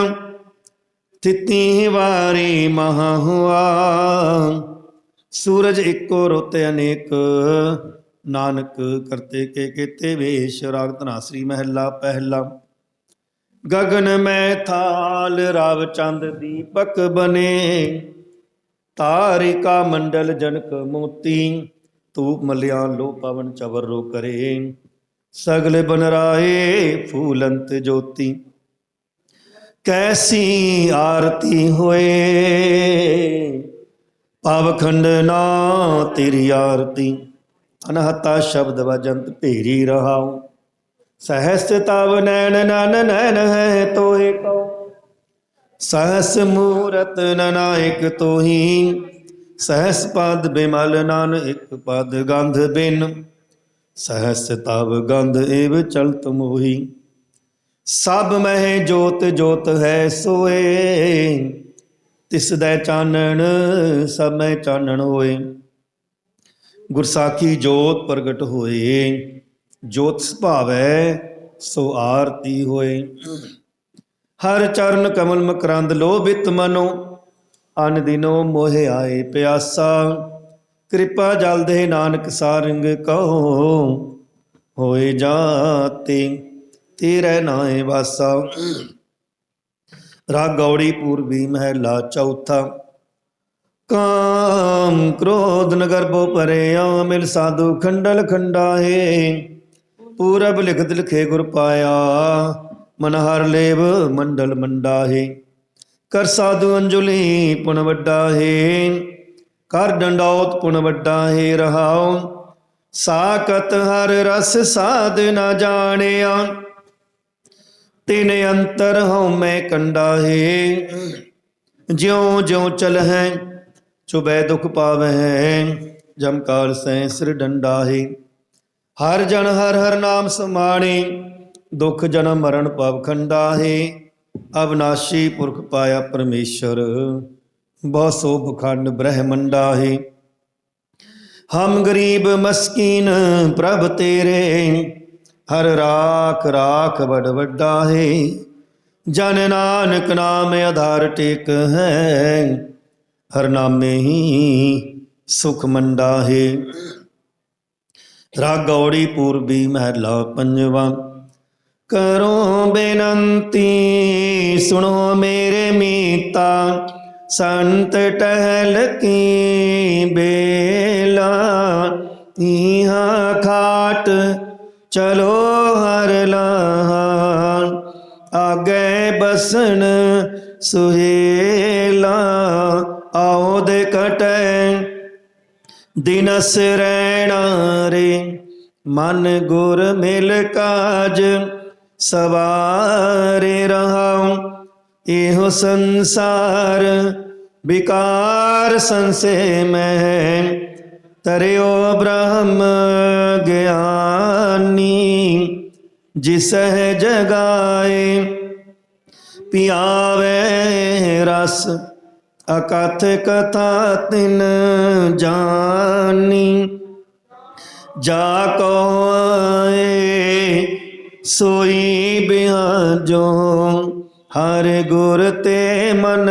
तिती वारी महा हुआ। सूरज एको रोते अनेक, नानक करते के केते वेश। राग धनासरी महला पहला। गगन में थाल राव चंद दीपक बने, तारिका मंडल जनक मोती। धूप मलिया लो पवन चवरो करे, सगले बनराए फूलंत ज्योति। कैसी आरती होए, पावखंड ना तेरी आरती। अनहता शब्द वजंत भेरी रहाओ, सहस तव नैन नन नैन है तोहे कौ। सहस मूरत ननायक तोही, सहस पद बिमल नान एक पद गंध बिन। सहस तव गंध एव चलत मोही, सब मह जोत जोत है सोए। तिस दै चानन सब में चानन होए। गुरसाखी जोत प्रगट होए, जोत सुभावै सो आरती होए। हर चरण कमल मकरंद लोभित मनो, अन दिनो मोहे आए प्यासा। कृपा जल दे नानक सारंग कहो, होए जाते तेरे नाए वासा। राग गौड़ी पूर्वी महला चौथा। काम क्रोध न गर्भो परे, मिल साधु खंडल खंडाहे। पूरब लिखत लिखे गुर पाया, मन हर लेव मंडल मंडाहे। कर साधु अंजुली पुन वड्डा है, कर डंडौत पुन वड्डा है रहाओ। साकत हर रस साध न जानिया, ਤਿਨ ਅੰਤਰ ਹਉ ਮੈਂ ਕੰਡਾਹੇ। ਜਿਉ ਜਿਉ ਚਲਹਿ ਚੁਬੈ ਦੁਖ ਪਾਵਹਿ। ਜਮ ਕਾਲ ਸੈ ਸਿਰ ਡੰਡਾਹੇ। ਹਰ ਜਨ ਹਰ ਹਰ ਨਾਮ ਸਮਾਣੇ। ਦੁਖ ਜਨਮ ਮਰਨ ਭਵ ਖੰਡਾਹੇ। ਅਵਨਾਸ਼ੀ ਪੁਰਖ ਪਾਇਆ ਪਰਮੇਸ਼ਰ। ਬਹੁ ਸੋ ਬਖੰਡ ਬ੍ਰਹਮੰਡਾਹੇ। ਹਮ ਗਰੀਬ ਮਸਕੀਨ ਪ੍ਰਭ ਤੇਰੇ। ਹਰ ਰਾਖ ਰਾਖ ਬੜ ਵੱਡਾ ਹੈ। ਜਨ ਨਾਨਕ ਨਾਮ ਆਧਾਰ ਟੇਕ ਹੈ। ਹਰ ਨਾਮੇ ਹੀ ਸੁਖ ਮੰਡਾ ਹੈ। ਰਾਗ ਗੌੜੀ ਪੂਰਬੀ ਮਹਿਲਾ ਪੰਜਵਾ। ਕਰੋ ਬੇਨੰਤੀ ਸੁਣੋ ਮੇਰੇ ਮੀਤਾ। ਸੰਤ ਟਹਿਲ ਕੀ ਬੇਲਾ। ਇਹਾਂ ਖਾਟ ਚਲੋ ਹਰ ਲਾਹਾ। ਆਗੇ ਬਸਣ ਸੁਹੇਲਾ। ਆਓ ਦੇ ਕਟੈ ਦਿਨਸ ਰਹਿਣਾ ਰੇ। ਮਨ ਗੁਰ ਮਿਲ ਕਾਜ ਸਵਾਰੇ ਰਹਾਉ। ਇਹੋ ਸੰਸਾਰ ਵਿਕਾਰ ਸੰਸੇ ਮੈਂ। ਤਰਿਓ ਬ੍ਰਹਮ ਗਿਆਨੀ। ਜਿਸਹਿ ਜਗਾਏ ਪਿਆਵੇ ਰਸ। ਅਕਥ ਕਥਾ ਤਿਨ ਜਾਨੀ। ਜਾ ਕੋ ਆਏ ਸੋਈ ਬਿਆਜੋ। ਹਰ ਗੁਰ ਤੇ ਮਨ